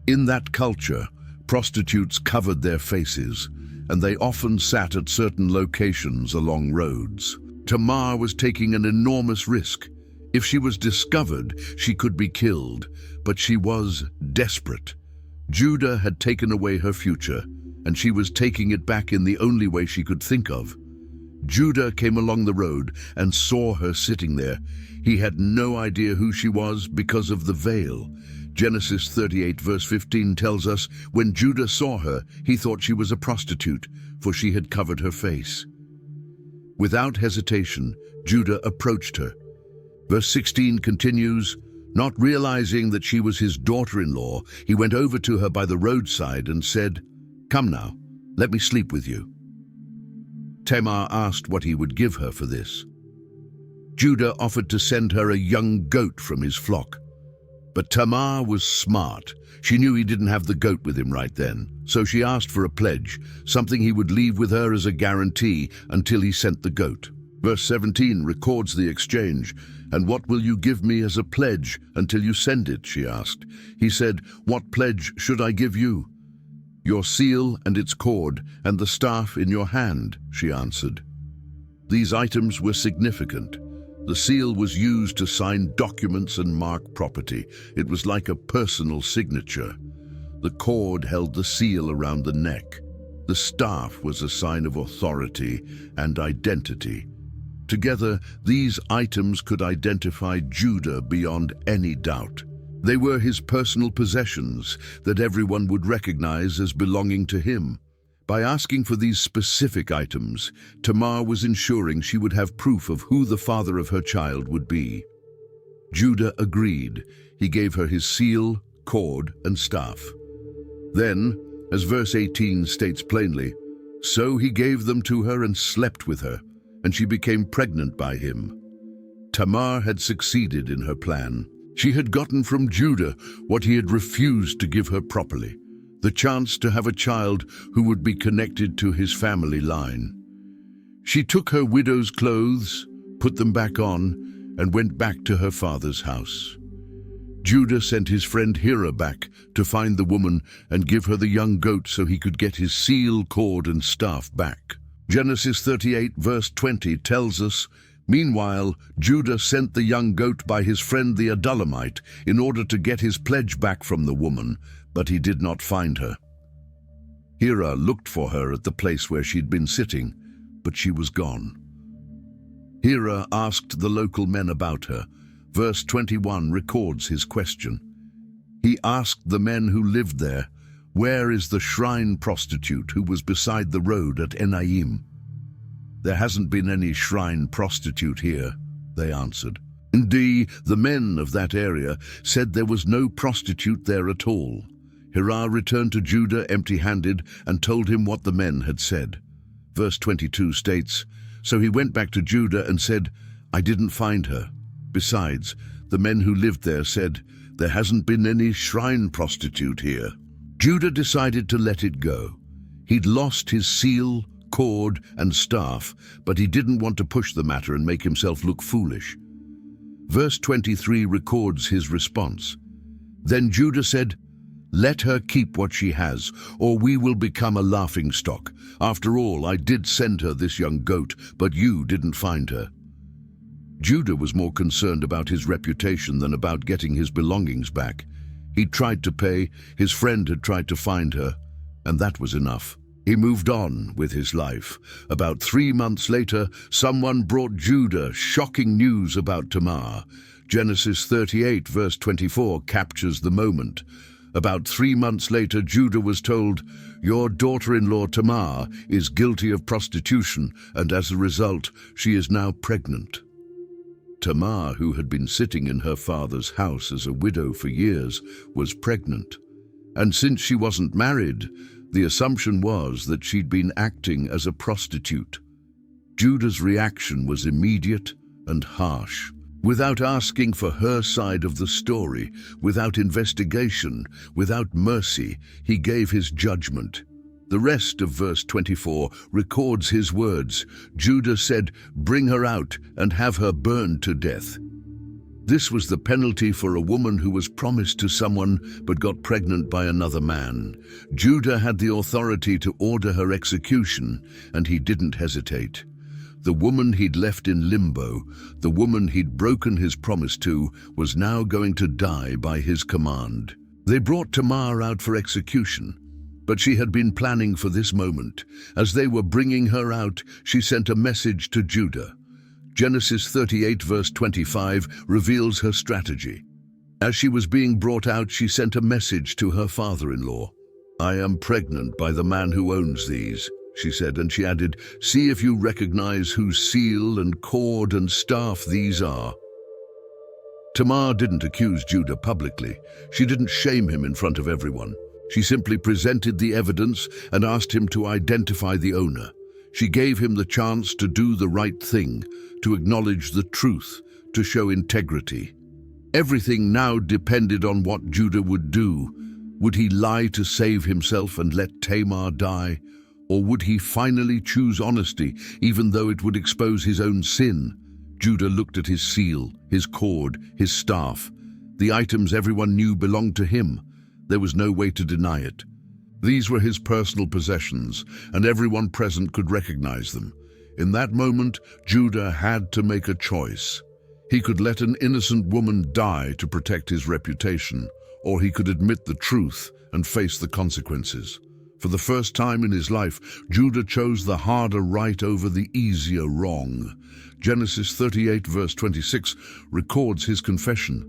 In that culture, prostitutes covered their faces, and they often sat at certain locations along roads. Tamar was taking an enormous risk. If she was discovered, she could be killed, but she was desperate. Judah had taken away her future, and she was taking it back in the only way she could think of. Judah came along the road and saw her sitting there. He had no idea who she was because of the veil. Genesis 38 verse 15 tells us, when Judah saw her, he thought she was a prostitute, for she had covered her face. Without hesitation, Judah approached her. Verse 16 continues, "Not realizing that she was his daughter-in-law, he went over to her by the roadside and said, 'Come now, let me sleep with you.' Tamar asked what he would give her for this. Judah offered to send her a young goat from his flock. But Tamar was smart. She knew he didn't have the goat with him right then, so she asked for a pledge, something he would leave with her as a guarantee until he sent the goat. Verse 17 records the exchange. "And what will you give me as a pledge until you send it?" she asked. He said, "What pledge should I give you?" "Your seal and its cord, and the staff in your hand," she answered. These items were significant. The seal was used to sign documents and mark property. It was like a personal signature. The cord held the seal around the neck. The staff was a sign of authority and identity. Together, these items could identify Judah beyond any doubt. They were his personal possessions that everyone would recognize as belonging to him. By asking for these specific items, Tamar was ensuring she would have proof of who the father of her child would be. Judah agreed. He gave her his seal, cord, and staff. Then, As verse 18 states plainly, so he gave them to her and slept with her, and she became pregnant by him. Tamar had succeeded in her plan. She had gotten from Judah what he had refused to give her properly, the chance to have a child who would be connected to his family line. She took her widow's clothes, put them back on, and went back to her father's house. Judah sent his friend Hira back to find the woman and give her the young goat so he could get his seal, cord, and staff back. Genesis 38 verse 20 tells us, meanwhile, Judah sent the young goat by his friend the Adullamite in order to get his pledge back from the woman, but he did not find her. Hira looked for her at the place where she'd been sitting, but she was gone. Hira asked the local men about her. Verse 21 records his question. He asked the men who lived there, where is the shrine prostitute who was beside the road at Enaim? There hasn't been any shrine prostitute here, they answered. Indeed, the men of that area said there was no prostitute there at all. Hira returned to Judah empty-handed and told him what the men had said. Verse 22 states, so he went back to Judah and said, I didn't find her. Besides, the men who lived there said, there hasn't been any shrine prostitute here. Judah decided to let it go. He'd lost his seal, cord, and staff, but he didn't want to push the matter and make himself look foolish. Verse 23 records his response. Then Judah said, let her keep what she has, or we will become a laughingstock. After all, I did send her this young goat, but you didn't find her. Judah was more concerned about his reputation than about getting his belongings back. He'd tried to pay, his friend had tried to find her, and that was enough. He moved on with his life. About 3 months later, someone brought Judah shocking news about Tamar. Genesis 38 verse 24 captures the moment. About 3 months later, Judah was told, your daughter-in-law Tamar is guilty of prostitution, and as a result, she is now pregnant. Tamar, who had been sitting in her father's house as a widow for years, was pregnant. And since she wasn't married, the assumption was that she'd been acting as a prostitute. Judah's reaction was immediate and harsh. Without asking for her side of the story, without investigation, without mercy, he gave his judgment. The rest of verse 24 records his words. Judah said, bring her out and have her burned to death. This was the penalty for a woman who was promised to someone but got pregnant by another man. Judah had the authority to order her execution, and he didn't hesitate. The woman he'd left in limbo, the woman he'd broken his promise to, was now going to die by his command. They brought Tamar out for execution, but she had been planning for this moment. As they were bringing her out, she sent a message to Judah. Genesis 38 verse 25 reveals her strategy. As she was being brought out, she sent a message to her father-in-law. I am pregnant by the man who owns these, she said, and she added, see if you recognize whose seal and cord and staff these are. Tamar didn't accuse Judah publicly. She didn't shame him in front of everyone. She simply presented the evidence and asked him to identify the owner. She gave him the chance to do the right thing, to acknowledge the truth, to show integrity. Everything now depended on what Judah would do. Would he lie to save himself and let Tamar die? Or would he finally choose honesty, even though it would expose his own sin? Judah looked at his seal, his cord, his staff. The items everyone knew belonged to him. There was no way to deny it. These were his personal possessions, and everyone present could recognize them. In that moment, Judah had to make a choice. He could let an innocent woman die to protect his reputation, or he could admit the truth and face the consequences. For the first time in his life, Judah chose the harder right over the easier wrong. Genesis 38 verse 26 records his confession.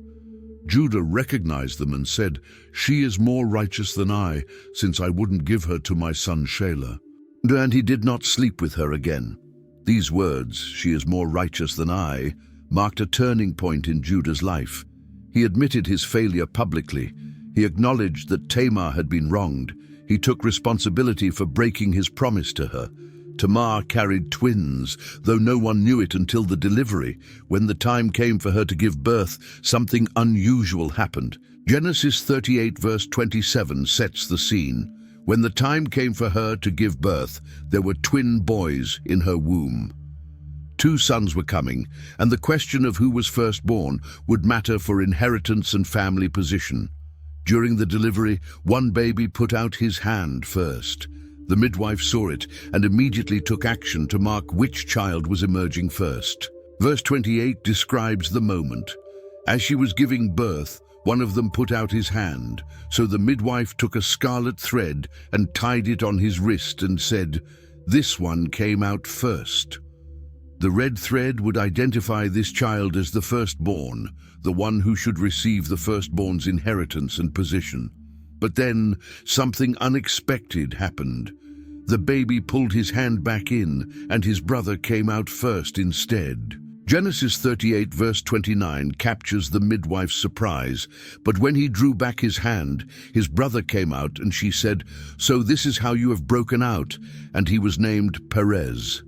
Judah recognized them and said, she is more righteous than I, since I wouldn't give her to my son Shelah. And he did not sleep with her again. These words, she is more righteous than I, marked a turning point in Judah's life. He admitted his failure publicly. He acknowledged that Tamar had been wronged. He took responsibility for breaking his promise to her. Tamar carried twins, though no one knew it until the delivery. When the time came for her to give birth, something unusual happened. Genesis 38 verse 27 sets the scene. When the time came for her to give birth, there were twin boys in her womb. 2 sons were coming, and the question of who was firstborn would matter for inheritance and family position. During the delivery, one baby put out his hand first. The midwife saw it and immediately took action to mark which child was emerging first. Verse 28 describes the moment. As she was giving birth, one of them put out his hand, so the midwife took a scarlet thread and tied it on his wrist and said, "This one came out first." The red thread would identify this child as the firstborn, the one who should receive the firstborn's inheritance and position. But then something unexpected happened. The baby pulled his hand back in, and his brother came out first instead. Genesis 38 verse 29 captures the midwife's surprise, but when he drew back his hand, his brother came out, and she said, "So this is how you have broken out," and he was named Perez.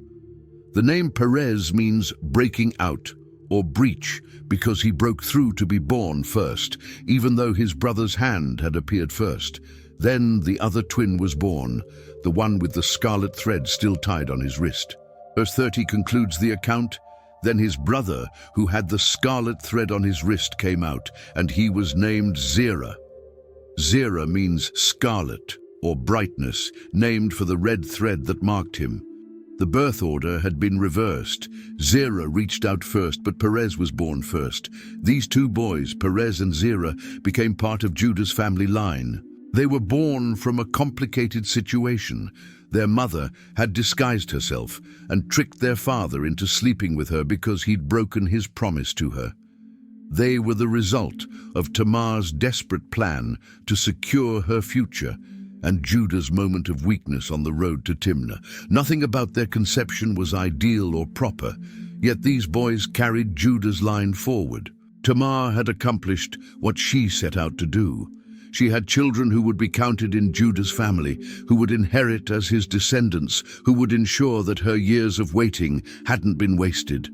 The name Perez means breaking out or breach, because he broke through to be born first, even though his brother's hand had appeared first. Then the other twin was born, the one with the scarlet thread still tied on his wrist. Verse 30 concludes the account. Then his brother, who had the scarlet thread on his wrist, came out, and he was named Zerah. Zerah means scarlet or brightness, named for the red thread that marked him. The birth order had been reversed. Zerah reached out first, but Perez was born first. These 2 boys, Perez and Zerah, became part of Judah's family line. They were born from a complicated situation. Their mother had disguised herself and tricked their father into sleeping with her because he'd broken his promise to her. They were the result of Tamar's desperate plan to secure her future and Judah's moment of weakness on the road to Timnah. Nothing about their conception was ideal or proper, yet these boys carried Judah's line forward. Tamar had accomplished what she set out to do. She had children who would be counted in Judah's family, who would inherit as his descendants, who would ensure that her years of waiting hadn't been wasted.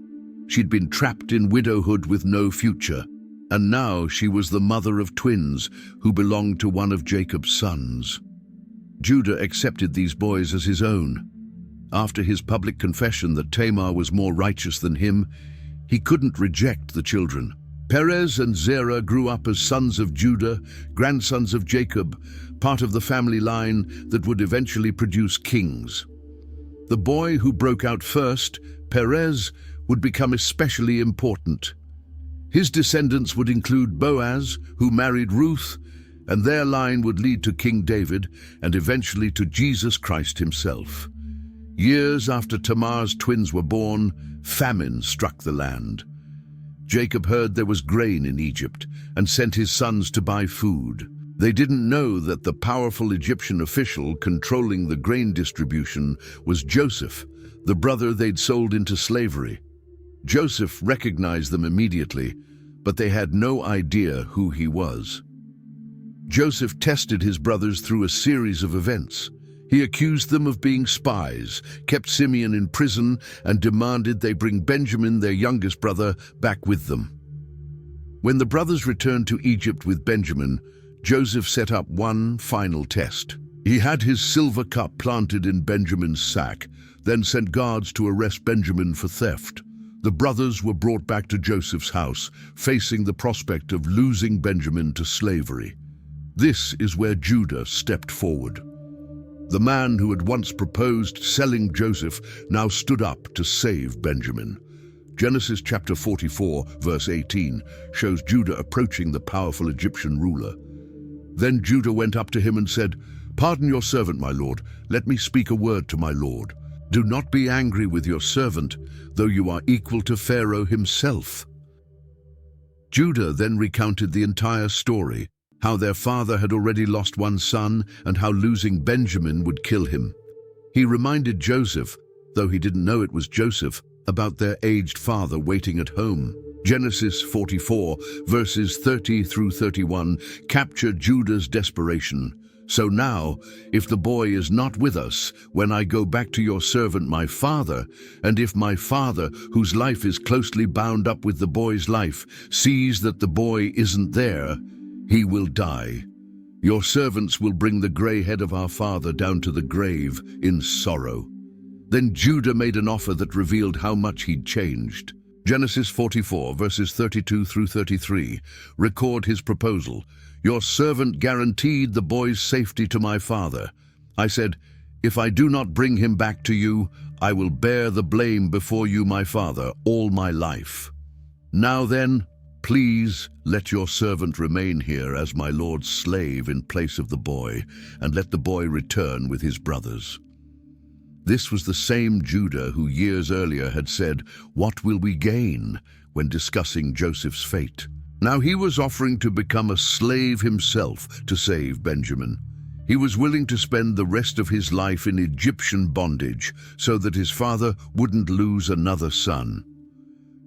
She'd been trapped in widowhood with no future, and now she was the mother of twins who belonged to one of Jacob's sons. Judah accepted these boys as his own. After his public confession that Tamar was more righteous than him, he couldn't reject the children. Perez and Zerah grew up as sons of Judah, grandsons of Jacob, part of the family line that would eventually produce kings. The boy who broke out first, Perez, would become especially important. His descendants would include Boaz, who married Ruth, and their line would lead to King David and eventually to Jesus Christ himself. Years after Tamar's twins were born, famine struck the land. Jacob heard there was grain in Egypt and sent his sons to buy food. They didn't know that the powerful Egyptian official controlling the grain distribution was Joseph, the brother they'd sold into slavery. Joseph recognized them immediately, but they had no idea who he was. Joseph tested his brothers through a series of events. He accused them of being spies, kept Simeon in prison, and demanded they bring Benjamin, their youngest brother, back with them. When the brothers returned to Egypt with Benjamin, Joseph set up one final test. He had his silver cup planted in Benjamin's sack, then sent guards to arrest Benjamin for theft. The brothers were brought back to Joseph's house, facing the prospect of losing Benjamin to slavery. This is where Judah stepped forward. The man who had once proposed selling Joseph now stood up to save Benjamin. Genesis chapter 44, verse 18, shows Judah approaching the powerful Egyptian ruler. Then Judah went up to him and said, "Pardon your servant, my lord. Let me speak a word to my lord. Do not be angry with your servant, though you are equal to Pharaoh himself." Judah then recounted the entire story, how their father had already lost one son and how losing Benjamin would kill him. He reminded Joseph, though he didn't know it was Joseph, about their aged father waiting at home. Genesis 44, verses 30 through 31, capture Judah's desperation. So now, if the boy is not with us, when I go back to your servant my father, and if my father, whose life is closely bound up with the boy's life, sees that the boy isn't there, he will die. Your servants will bring the gray head of our father down to the grave in sorrow." Then Judah made an offer that revealed how much he'd changed. Genesis 44, verses 32 through 33, record his proposal. "Your servant guaranteed the boy's safety to my father. I said, 'If I do not bring him back to you, I will bear the blame before you, my father, all my life. Now then, please let your servant remain here as my lord's slave in place of the boy, and let the boy return with his brothers.'" This was the same Judah who years earlier had said, "What will we gain?" when discussing Joseph's fate. Now he was offering to become a slave himself to save Benjamin. He was willing to spend the rest of his life in Egyptian bondage so that his father wouldn't lose another son.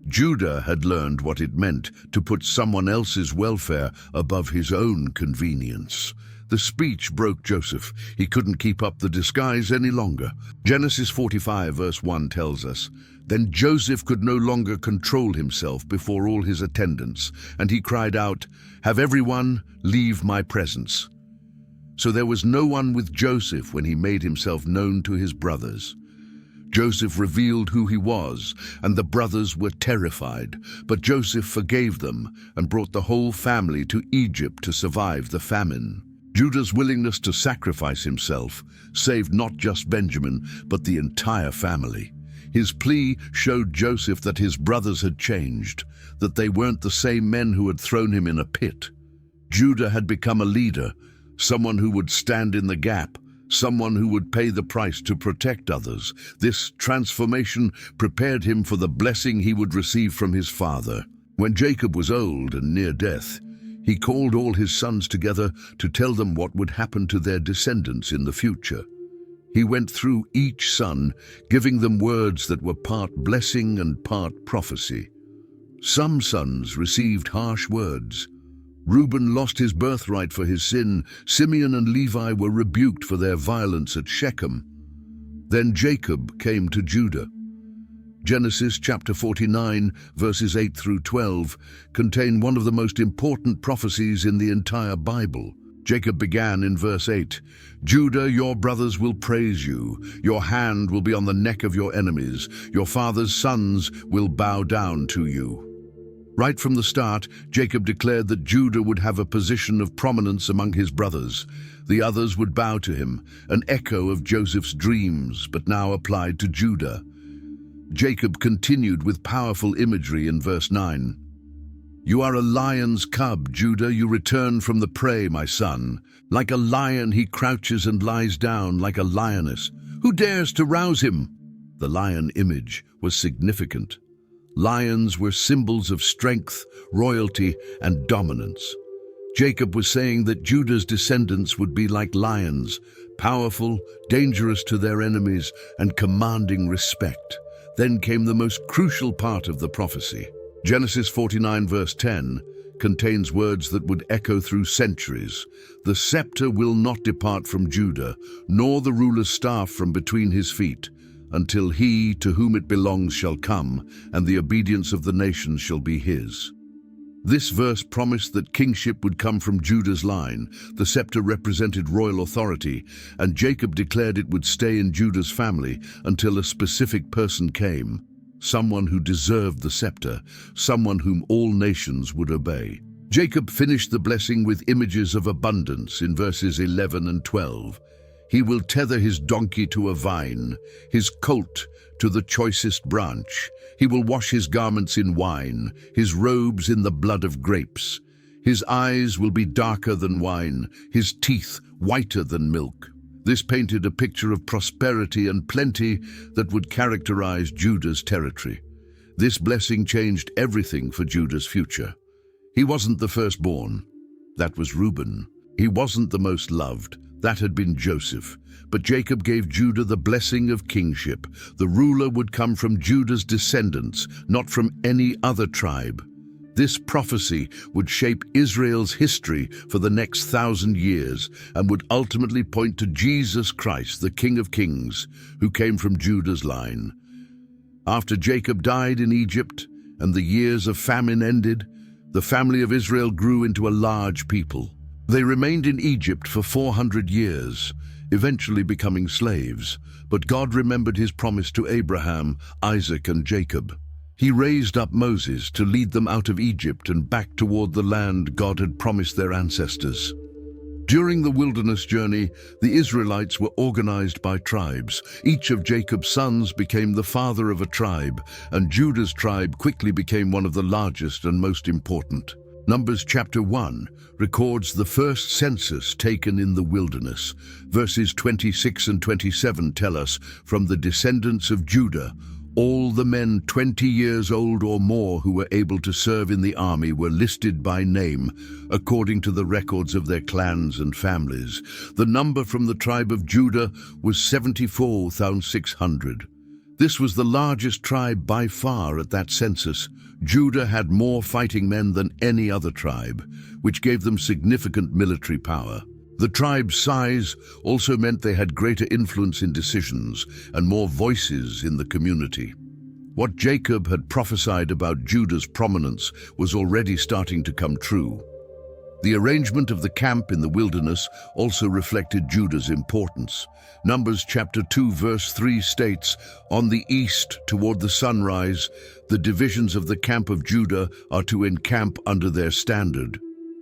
Judah had learned what it meant to put someone else's welfare above his own convenience. The speech broke Joseph. He couldn't keep up the disguise any longer. Genesis 45 verse 1 tells us, "Then Joseph could no longer control himself before all his attendants, and he cried out, 'Have everyone leave my presence.' So there was no one with Joseph when he made himself known to his brothers. Joseph revealed who he was, and the brothers were terrified. But Joseph forgave them and brought the whole family to Egypt to survive the famine. Judah's willingness to sacrifice himself saved not just Benjamin, but the entire family. His plea showed Joseph that his brothers had changed, that they weren't the same men who had thrown him in a pit. Judah had become a leader, someone who would stand in the gap, someone who would pay the price to protect others. This transformation prepared him for the blessing he would receive from his father. When Jacob was old and near death, he called all his sons together to tell them what would happen to their descendants in the future. He went through each son, giving them words that were part blessing and part prophecy. Some sons received harsh words. Reuben lost his birthright for his sin. Simeon and Levi were rebuked for their violence at Shechem. Then Jacob came to Judah. Genesis chapter 49, verses 8 through 12, contain one of the most important prophecies in the entire Bible. Jacob began in verse 8, "Judah, your brothers will praise you. Your hand will be on the neck of your enemies. Your father's sons will bow down to you." Right from the start, Jacob declared that Judah would have a position of prominence among his brothers. The others would bow to him, an echo of Joseph's dreams, but now applied to Judah. Jacob continued with powerful imagery in verse 9. "You are a lion's cub, Judah. You return from the prey, my son. Like a lion he crouches and lies down, like a lioness. Who dares to rouse him?" The lion image was significant. Lions were symbols of strength, royalty, and dominance. Jacob was saying that Judah's descendants would be like lions, powerful, dangerous to their enemies, and commanding respect. Then came the most crucial part of the prophecy. Genesis 49 verse 10 contains words that would echo through centuries. "The scepter will not depart from Judah, nor the ruler's staff from between his feet, until he to whom it belongs shall come, and the obedience of the nations shall be his." This verse promised that kingship would come from Judah's line. The scepter represented royal authority, and Jacob declared it would stay in Judah's family until a specific person came, someone who deserved the scepter, someone whom all nations would obey. Jacob finished the blessing with images of abundance in verses 11 and 12. "He will tether his donkey to a vine, his colt to the choicest branch. He will wash his garments in wine, his robes in the blood of grapes. His eyes will be darker than wine, his teeth whiter than milk." This painted a picture of prosperity and plenty that would characterize Judah's territory. This blessing changed everything for Judah's future. He wasn't the firstborn. That was Reuben. He wasn't the most loved. That had been Joseph. But Jacob gave Judah the blessing of kingship. The ruler would come from Judah's descendants, not from any other tribe. This prophecy would shape Israel's history for the next 1,000 years and would ultimately point to Jesus Christ, the King of Kings, who came from Judah's line. After Jacob died in Egypt and the years of famine ended, the family of Israel grew into a large people. They remained in Egypt for 400 years, eventually becoming slaves, but God remembered his promise to Abraham, Isaac, and Jacob. He raised up Moses to lead them out of Egypt and back toward the land God had promised their ancestors. During the wilderness journey, the Israelites were organized by tribes. Each of Jacob's sons became the father of a tribe, and Judah's tribe quickly became one of the largest and most important. Numbers chapter 1 records the first census taken in the wilderness. Verses 26 and 27 tell us, from the descendants of Judah, all the men 20 years old or more who were able to serve in the army were listed by name, according to the records of their clans and families. The number from the tribe of Judah was 74,600. This was the largest tribe by far at that census. Judah had more fighting men than any other tribe, which gave them significant military power. The tribe's size also meant they had greater influence in decisions and more voices in the community. What Jacob had prophesied about Judah's prominence was already starting to come true. The arrangement of the camp in the wilderness also reflected Judah's importance. Numbers chapter 2 verse 3 states, "On the east toward the sunrise, the divisions of the camp of Judah are to encamp under their standard."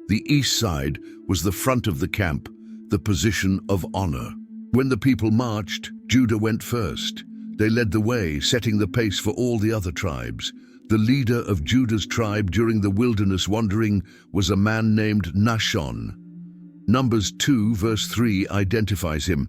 The east side was the front of the camp, the position of honor. When the people marched, Judah went first. They led the way, setting the pace for all the other tribes. The leader of Judah's tribe during the wilderness wandering was a man named Nahshon. Numbers 2 verse 3 identifies him.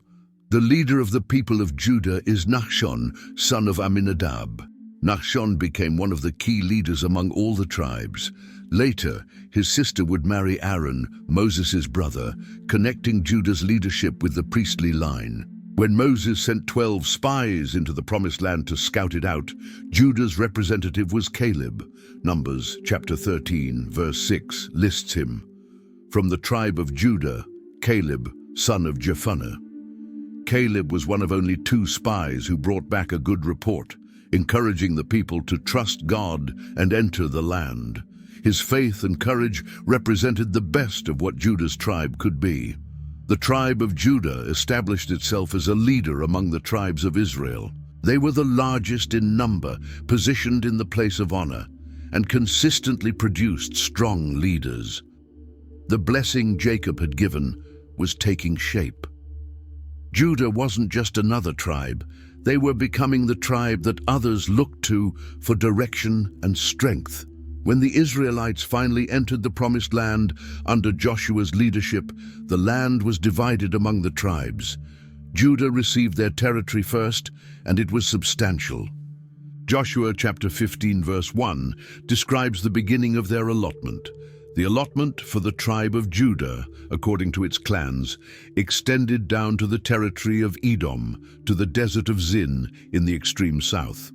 The leader of the people of Judah is Nahshon, son of Amminadab. Nahshon became one of the key leaders among all the tribes. Later, his sister would marry Aaron, Moses' brother, connecting Judah's leadership with the priestly line. When Moses sent 12 spies into the Promised Land to scout it out, Judah's representative was Caleb. Numbers chapter 13, verse 6 lists him. From the tribe of Judah, Caleb, son of Jephunneh. Caleb was one of only 2 spies who brought back a good report, encouraging the people to trust God and enter the land. His faith and courage represented the best of what Judah's tribe could be. The tribe of Judah established itself as a leader among the tribes of Israel. They were the largest in number, positioned in the place of honor, and consistently produced strong leaders. The blessing Jacob had given was taking shape. Judah wasn't just another tribe. They were becoming the tribe that others looked to for direction and strength. When the Israelites finally entered the Promised Land under Joshua's leadership, the land was divided among the tribes. Judah received their territory first, and it was substantial. Joshua chapter 15 verse 1 describes the beginning of their allotment. The allotment for the tribe of Judah, according to its clans, extended down to the territory of Edom, to the desert of Zin in the extreme south.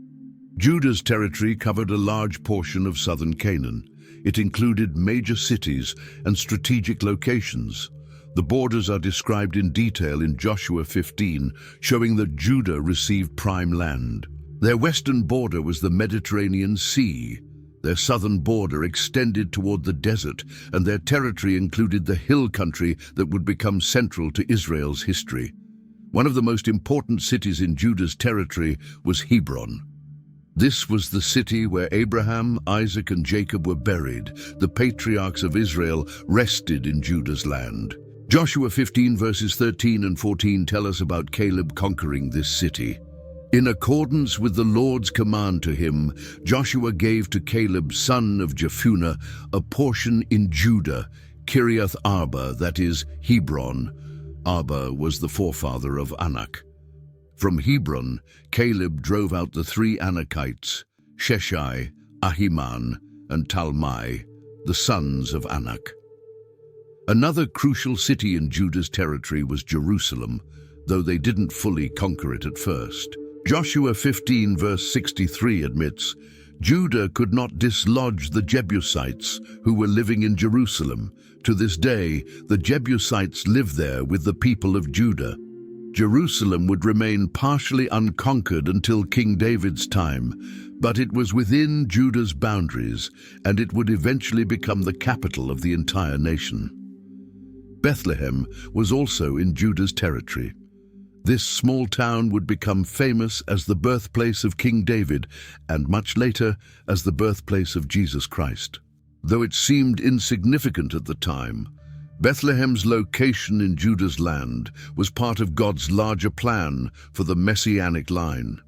Judah's territory covered a large portion of southern Canaan. It included major cities and strategic locations. The borders are described in detail in Joshua 15, showing that Judah received prime land. Their western border was the Mediterranean Sea. Their southern border extended toward the desert, and their territory included the hill country that would become central to Israel's history. One of the most important cities in Judah's territory was Hebron. This was the city where Abraham, Isaac, and Jacob were buried. The patriarchs of Israel rested in Judah's land. Joshua 15 verses 13 and 14 tell us about Caleb conquering this city. In accordance with the Lord's command to him, Joshua gave to Caleb, son of Jephunneh, a portion in Judah, Kiriath Arba, that is, Hebron. Arba was the forefather of Anak. From Hebron, Caleb drove out the 3 Anakites, Sheshai, Ahiman, and Talmai, the sons of Anak. Another crucial city in Judah's territory was Jerusalem, though they didn't fully conquer it at first. Joshua 15 verse 63 admits, Judah could not dislodge the Jebusites who were living in Jerusalem. To this day, the Jebusites live there with the people of Judah. Jerusalem would remain partially unconquered until King David's time, but it was within Judah's boundaries, and it would eventually become the capital of the entire nation. Bethlehem was also in Judah's territory. This small town would become famous as the birthplace of King David, and much later as the birthplace of Jesus Christ. Though it seemed insignificant at the time, Bethlehem's location in Judah's land was part of God's larger plan for the Messianic line.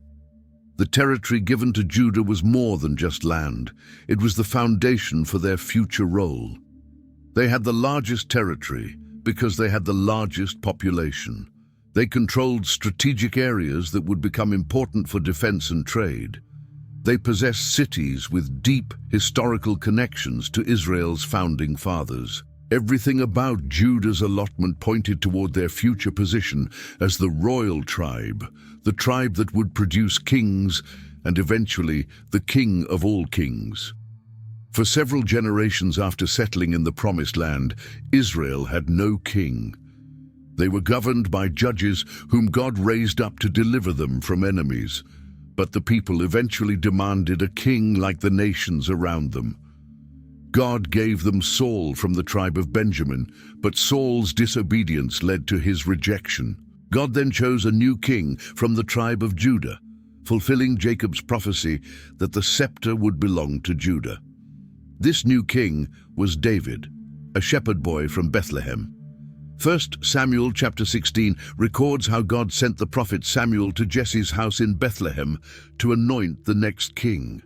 The territory given to Judah was more than just land. It was the foundation for their future role. They had the largest territory because they had the largest population. They controlled strategic areas that would become important for defense and trade. They possessed cities with deep historical connections to Israel's founding fathers. Everything about Judah's allotment pointed toward their future position as the royal tribe, the tribe that would produce kings and eventually the king of all kings. For several generations after settling in the Promised Land, Israel had no king. They were governed by judges whom God raised up to deliver them from enemies. But the people eventually demanded a king like the nations around them. God gave them Saul from the tribe of Benjamin, but Saul's disobedience led to his rejection. God then chose a new king from the tribe of Judah, fulfilling Jacob's prophecy that the scepter would belong to Judah. This new king was David, a shepherd boy from Bethlehem. 1 Samuel chapter 16 records how God sent the prophet Samuel to Jesse's house in Bethlehem to anoint the next king.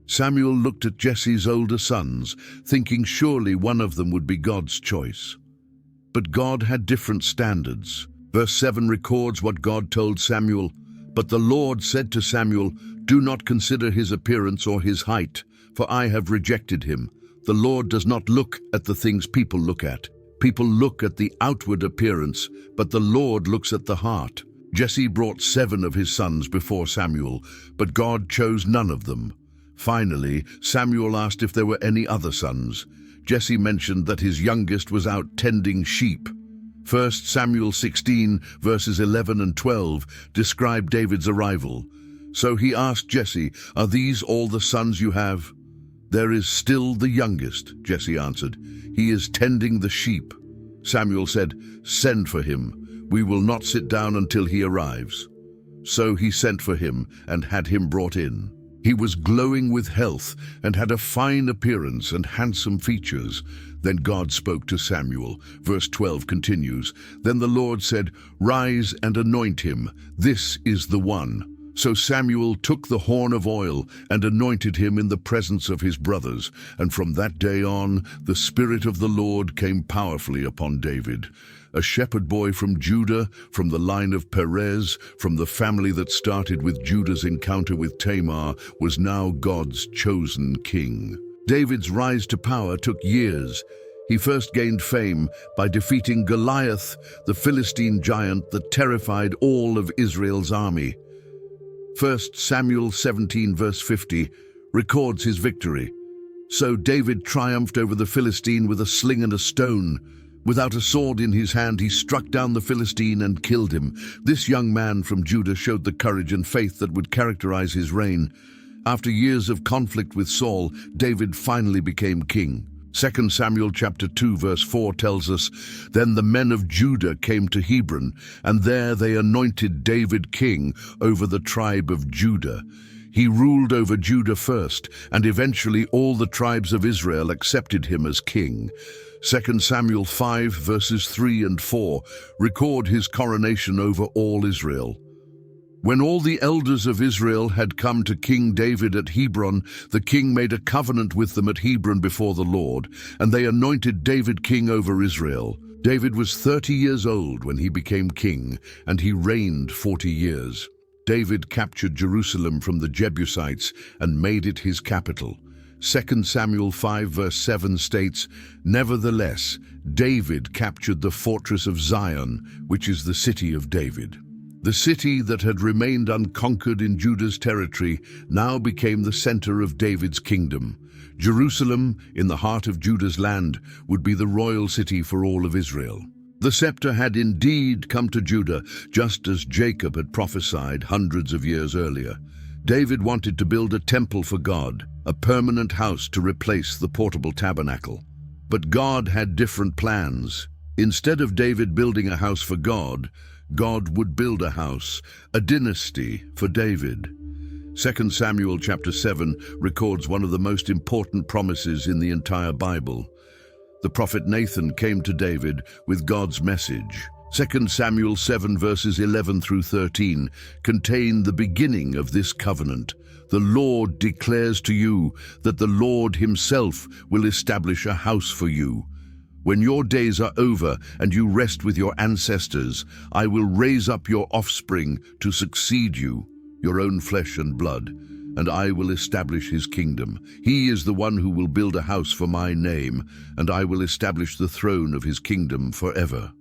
Samuel looked at Jesse's older sons, thinking surely one of them would be God's choice. But God had different standards. Verse 7 records what God told Samuel, "But the Lord said to Samuel, 'Do not consider his appearance or his height, for I have rejected him.' The Lord does not look at the things people look at. People look at the outward appearance, but the Lord looks at the heart." Jesse brought 7 of his sons before Samuel, but God chose none of them. Finally, Samuel asked if there were any other sons. Jesse mentioned that his youngest was out tending sheep. 1 Samuel 16, verses 11 and 12, describe David's arrival. So he asked Jesse, "Are these all the sons you have?" "There is still the youngest," Jesse answered. "He is tending the sheep." Samuel said, "Send for him. We will not sit down until he arrives." So he sent for him and had him brought in. He was glowing with health and had a fine appearance and handsome features. Then God spoke to Samuel. Verse 12 continues, "Then the Lord said, 'Rise and anoint him. This is the one.' So Samuel took the horn of oil and anointed him in the presence of his brothers. And from that day on, the Spirit of the Lord came powerfully upon David. A shepherd boy from Judah, from the line of Perez, from the family that started with Judah's encounter with Tamar, was now God's chosen king. David's rise to power took years. He first gained fame by defeating Goliath, the Philistine giant that terrified all of Israel's army. 1 Samuel 17 verse 50 records his victory. So David triumphed over the Philistine with a sling and a stone. Without a sword in his hand, he struck down the Philistine and killed him. This young man from Judah showed the courage and faith that would characterize his reign. After years of conflict with Saul, David finally became king. 2 Samuel chapter 2 verse 4 tells us, "Then the men of Judah came to Hebron, and there they anointed David king over the tribe of Judah. He ruled over Judah first, and eventually all the tribes of Israel accepted him as king." 2 Samuel 5 verses 3 and 4 record his coronation over all Israel. When all the elders of Israel had come to King David at Hebron, the king made a covenant with them at Hebron before the Lord, and they anointed David king over Israel. David was 30 years old when he became king, and he reigned 40 years. David captured Jerusalem from the Jebusites and made it his capital. 2 Samuel 5 verse 7 states, "Nevertheless, David captured the fortress of Zion, which is the city of David." The city that had remained unconquered in Judah's territory now became the center of David's kingdom. Jerusalem, in the heart of Judah's land, would be the royal city for all of Israel. The scepter had indeed come to Judah, just as Jacob had prophesied hundreds of years earlier. David wanted to build a temple for God, a permanent house to replace the portable tabernacle. But God had different plans. Instead of David building a house for God, God would build a house, a dynasty for David. 2 Samuel chapter 7 records one of the most important promises in the entire Bible. The prophet Nathan came to David with God's message. 2 Samuel 7 verses 11 through 13 contain the beginning of this covenant. The Lord declares to you that the Lord himself will establish a house for you. When your days are over and you rest with your ancestors, I will raise up your offspring to succeed you, your own flesh and blood, and I will establish his kingdom. He is the one who will build a house for my name, and I will establish the throne of his kingdom forever.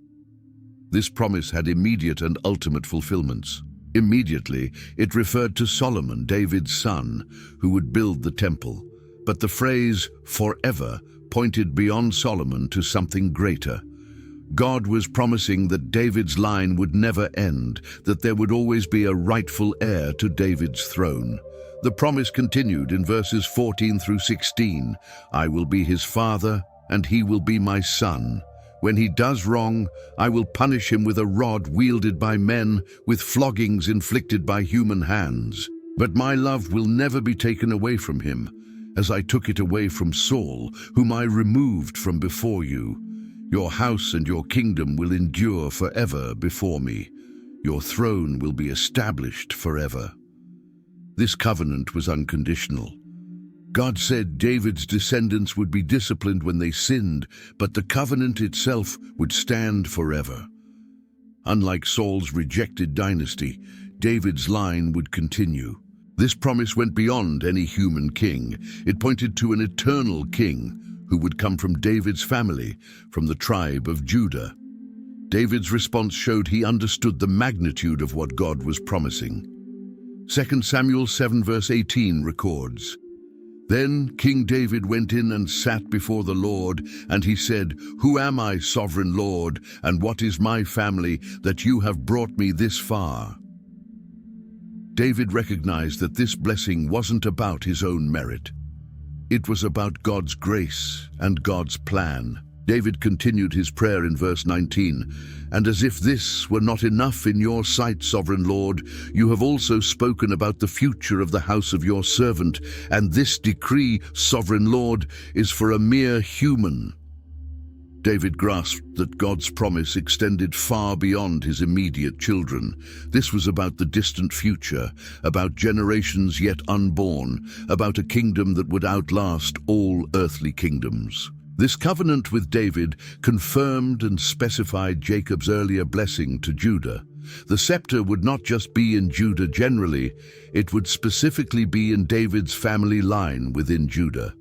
This promise had immediate and ultimate fulfillments. Immediately, it referred to Solomon, David's son, who would build the temple. But the phrase forever pointed beyond Solomon to something greater. God was promising that David's line would never end, that there would always be a rightful heir to David's throne. The promise continued in verses 14 through 16. I will be his father, and he will be my son. When he does wrong, I will punish him with a rod wielded by men, with floggings inflicted by human hands. But my love will never be taken away from him, as I took it away from Saul, whom I removed from before you. Your house and your kingdom will endure forever before me. Your throne will be established forever. This covenant was unconditional. God said David's descendants would be disciplined when they sinned, but the covenant itself would stand forever. Unlike Saul's rejected dynasty, David's line would continue. This promise went beyond any human king. It pointed to an eternal king who would come from David's family, from the tribe of Judah. David's response showed he understood the magnitude of what God was promising. 2 Samuel 7 verse 18 records, Then King David went in and sat before the Lord, and he said, Who am I, sovereign Lord, and what is my family, that you have brought me this far? David recognized that this blessing wasn't about his own merit. It was about God's grace and God's plan. David continued his prayer in verse 19, And as if this were not enough in your sight, sovereign Lord, you have also spoken about the future of the house of your servant, and this decree, sovereign Lord, is for a mere human. David grasped that God's promise extended far beyond his immediate children. This was about the distant future, about generations yet unborn, about a kingdom that would outlast all earthly kingdoms. This covenant with David confirmed and specified Jacob's earlier blessing to Judah. The scepter would not just be in Judah generally, it would specifically be in David's family line within Judah.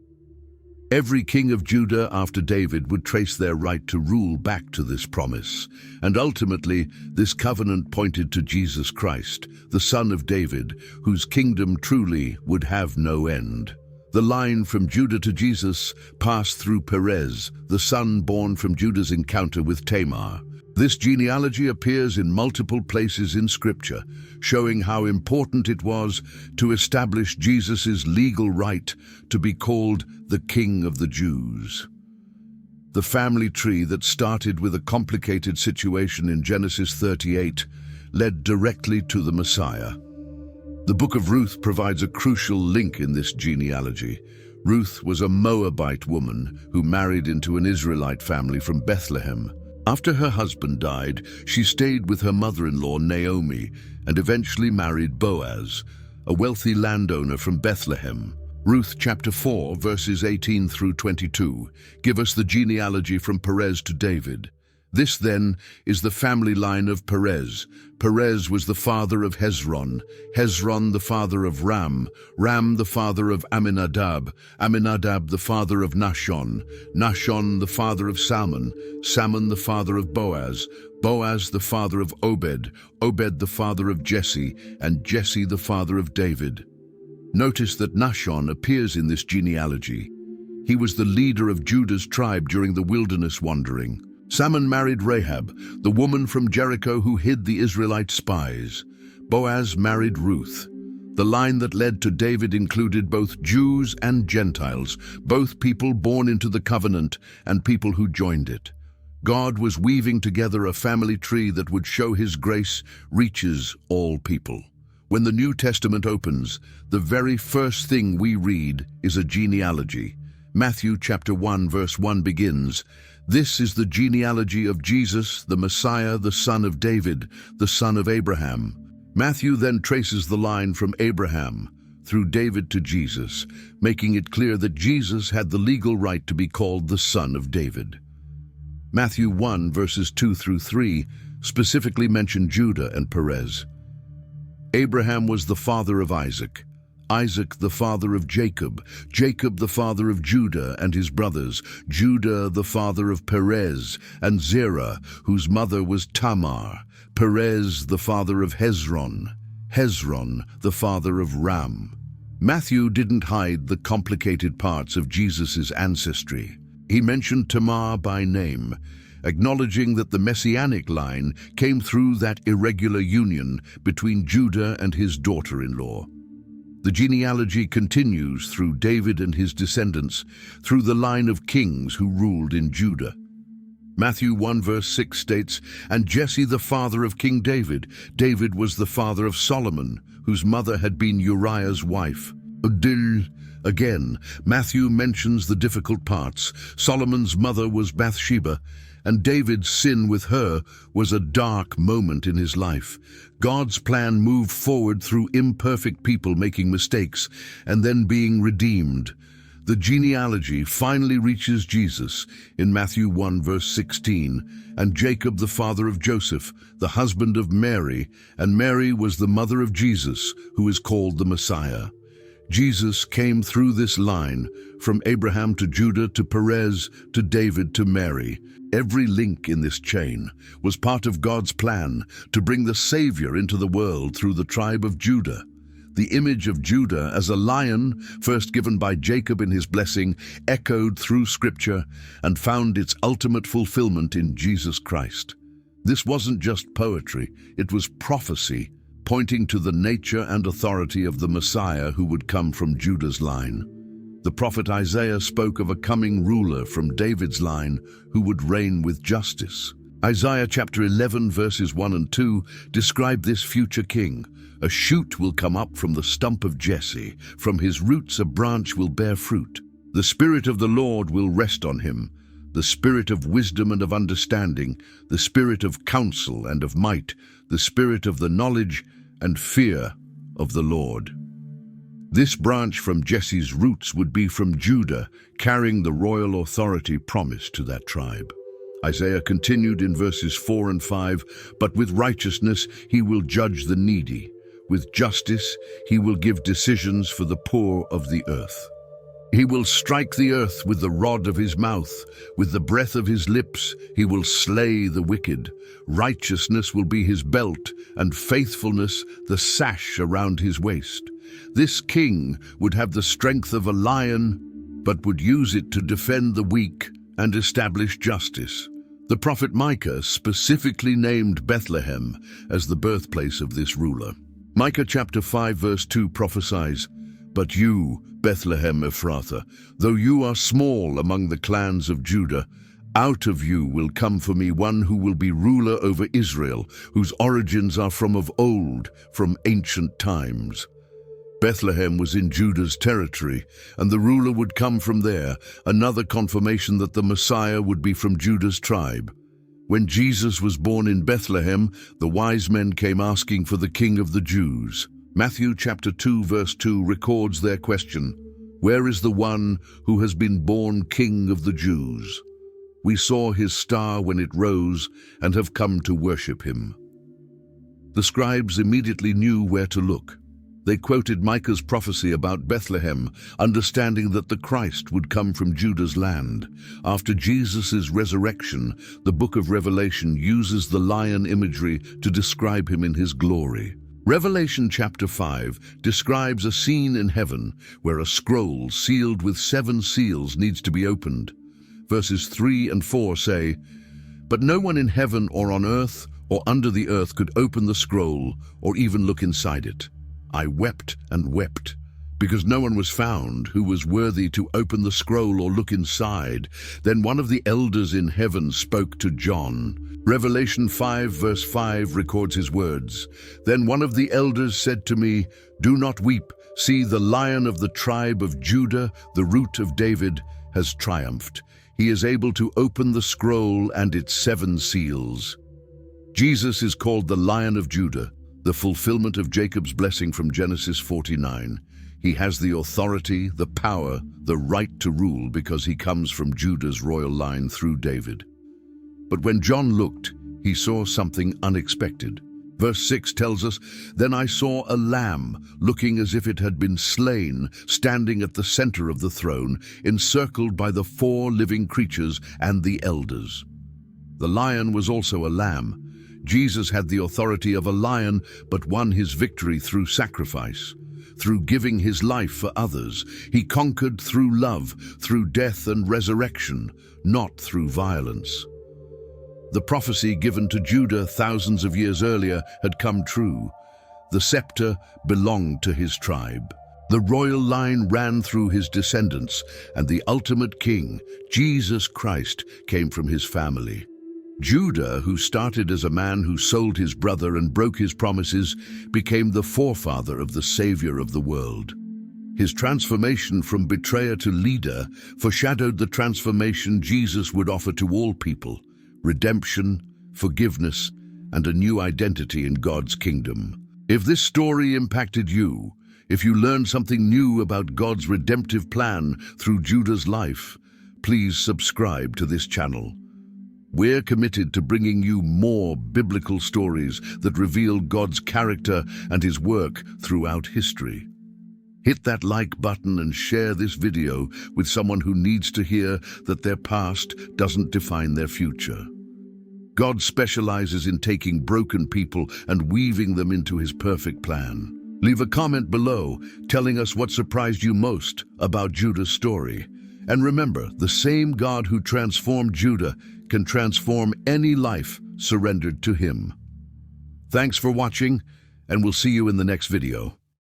Every king of Judah after David would trace their right to rule back to this promise, and ultimately this covenant pointed to Jesus Christ, the Son of David, whose kingdom truly would have no end. The line from Judah to Jesus passed through Perez, the son born from Judah's encounter with Tamar. This genealogy appears in multiple places in Scripture, showing how important it was to establish Jesus' legal right to be called the King of the Jews. The family tree that started with a complicated situation in Genesis 38 led directly to the Messiah. The book of Ruth provides a crucial link in this genealogy. Ruth was a Moabite woman who married into an Israelite family from Bethlehem. After her husband died, she stayed with her mother-in-law Naomi and eventually married Boaz, a wealthy landowner from Bethlehem. Ruth chapter 4 verses 18 through 22 give us the genealogy from Perez to David. This, then, is the family line of Perez. Perez was the father of Hezron, Hezron the father of Ram, Ram the father of Amminadab, Amminadab the father of Nahshon, Nahshon the father of Salmon, Salmon the father of Boaz, Boaz the father of Obed, Obed the father of Jesse, and Jesse the father of David. Notice that Nahshon appears in this genealogy. He was the leader of Judah's tribe during the wilderness wandering. Salmon married Rahab, the woman from Jericho who hid the Israelite spies. Boaz married Ruth. The line that led to David included both Jews and Gentiles, both people born into the covenant and people who joined it. God was weaving together a family tree that would show his grace reaches all people. When the New Testament opens, the very first thing we read is a genealogy. Matthew chapter 1 verse 1 begins, "This is the genealogy of Jesus, the Messiah, the son of David, the son of Abraham." Matthew then traces the line from Abraham through David to Jesus, making it clear that Jesus had the legal right to be called the son of David. Matthew 1 verses 2 through 3 specifically mention Judah and Perez. Abraham was the father of Isaac, Isaac the father of Jacob, Jacob the father of Judah and his brothers, Judah the father of Perez and Zerah, whose mother was Tamar, Perez the father of Hezron, Hezron the father of Ram. Matthew didn't hide the complicated parts of Jesus' ancestry. He mentioned Tamar by name, acknowledging that the messianic line came through that irregular union between Judah and his daughter-in-law. The genealogy continues through David and his descendants, through the line of kings who ruled in Judah. Matthew 1 verse 6 states, "And Jesse the father of King David. David was the father of Solomon, whose mother had been Uriah's wife." Again, Matthew mentions the difficult parts. Solomon's mother was Bathsheba, and David's sin with her was a dark moment in his life. God's plan moved forward through imperfect people making mistakes and then being redeemed. The genealogy finally reaches Jesus in Matthew 1 verse 16, and Jacob the father of Joseph, the husband of Mary, and Mary was the mother of Jesus, who is called the Messiah. Jesus came through this line, from Abraham to Judah to Perez to David to Mary. Every link in this chain was part of God's plan to bring the Savior into the world through the tribe of Judah. The image of Judah as a lion, first given by Jacob in his blessing, echoed through Scripture and found its ultimate fulfillment in Jesus Christ. This wasn't just poetry, it was prophecy, pointing to the nature and authority of the Messiah who would come from Judah's line. The prophet Isaiah spoke of a coming ruler from David's line who would reign with justice. Isaiah chapter 11 verses 1 and 2 describe this future king. "A shoot will come up from the stump of Jesse. From his roots a branch will bear fruit. The Spirit of the Lord will rest on him, the Spirit of wisdom and of understanding, the Spirit of counsel and of might, the Spirit of the knowledge and fear of the Lord." This branch from Jesse's roots would be from Judah, carrying the royal authority promised to that tribe. Isaiah continued in verses 4 and 5, "But with righteousness he will judge the needy. With justice he will give decisions for the poor of the earth. He will strike the earth with the rod of his mouth. With the breath of his lips he will slay the wicked. Righteousness will be his belt, and faithfulness the sash around his waist. This king would have the strength of a lion, but would use it to defend the weak and establish justice." The prophet Micah specifically named Bethlehem as the birthplace of this ruler. Micah chapter 5 verse 2 prophesies, "But you, Bethlehem Ephrathah, though you are small among the clans of Judah, out of you will come for me one who will be ruler over Israel, whose origins are from of old, from ancient times." Bethlehem was in Judah's territory, and the ruler would come from there, another confirmation that the Messiah would be from Judah's tribe. When Jesus was born in Bethlehem, the wise men came asking for the King of the Jews. Matthew chapter 2 verse 2 records their question, "Where is the one who has been born King of the Jews?" We saw his star when it rose and have come to worship him." The scribes immediately knew where to look. They quoted Micah's prophecy about Bethlehem, understanding that the Christ would come from Judah's land. After Jesus' resurrection, the book of Revelation uses the lion imagery to describe him in his glory. Revelation chapter 5 describes a scene in heaven where a scroll sealed with 7 seals needs to be opened. Verses 3 and 4 say, "But no one in heaven or on earth or under the earth could open the scroll or even look inside it. I wept and wept, because no one was found who was worthy to open the scroll or look inside. Then one of the elders in heaven spoke to John." Revelation 5 verse 5 records his words. "Then one of the elders said to me, 'Do not weep. See, the Lion of the tribe of Judah, the Root of David, has triumphed. He is able to open the scroll and its 7 seals.'" Jesus is called the Lion of Judah, the fulfillment of Jacob's blessing from Genesis 49. He has the authority, the power, the right to rule because he comes from Judah's royal line through David. But when John looked, he saw something unexpected. Verse 6 tells us, "Then I saw a lamb, looking as if it had been slain, standing at the center of the throne, encircled by the 4 living creatures and the elders." The lion was also a lamb. Jesus had the authority of a lion, but won his victory through sacrifice. Through giving his life for others, he conquered through love, through death and resurrection, not through violence. The prophecy given to Judah thousands of years earlier had come true. The scepter belonged to his tribe. The royal line ran through his descendants, and the ultimate king, Jesus Christ, came from his family. Judah, who started as a man who sold his brother and broke his promises, became the forefather of the Savior of the world. His transformation from betrayer to leader foreshadowed the transformation Jesus would offer to all people: redemption, forgiveness, and a new identity in God's kingdom. If this story impacted you, if you learned something new about God's redemptive plan through Judah's life, please subscribe to this channel. We're committed to bringing you more biblical stories that reveal God's character and his work throughout history. Hit that like button and share this video with someone who needs to hear that their past doesn't define their future. God specializes in taking broken people and weaving them into his perfect plan. Leave a comment below telling us what surprised you most about Judah's story. And remember, the same God who transformed Judah can transform any life surrendered to him. Thanks for watching, and we'll see you in the next video.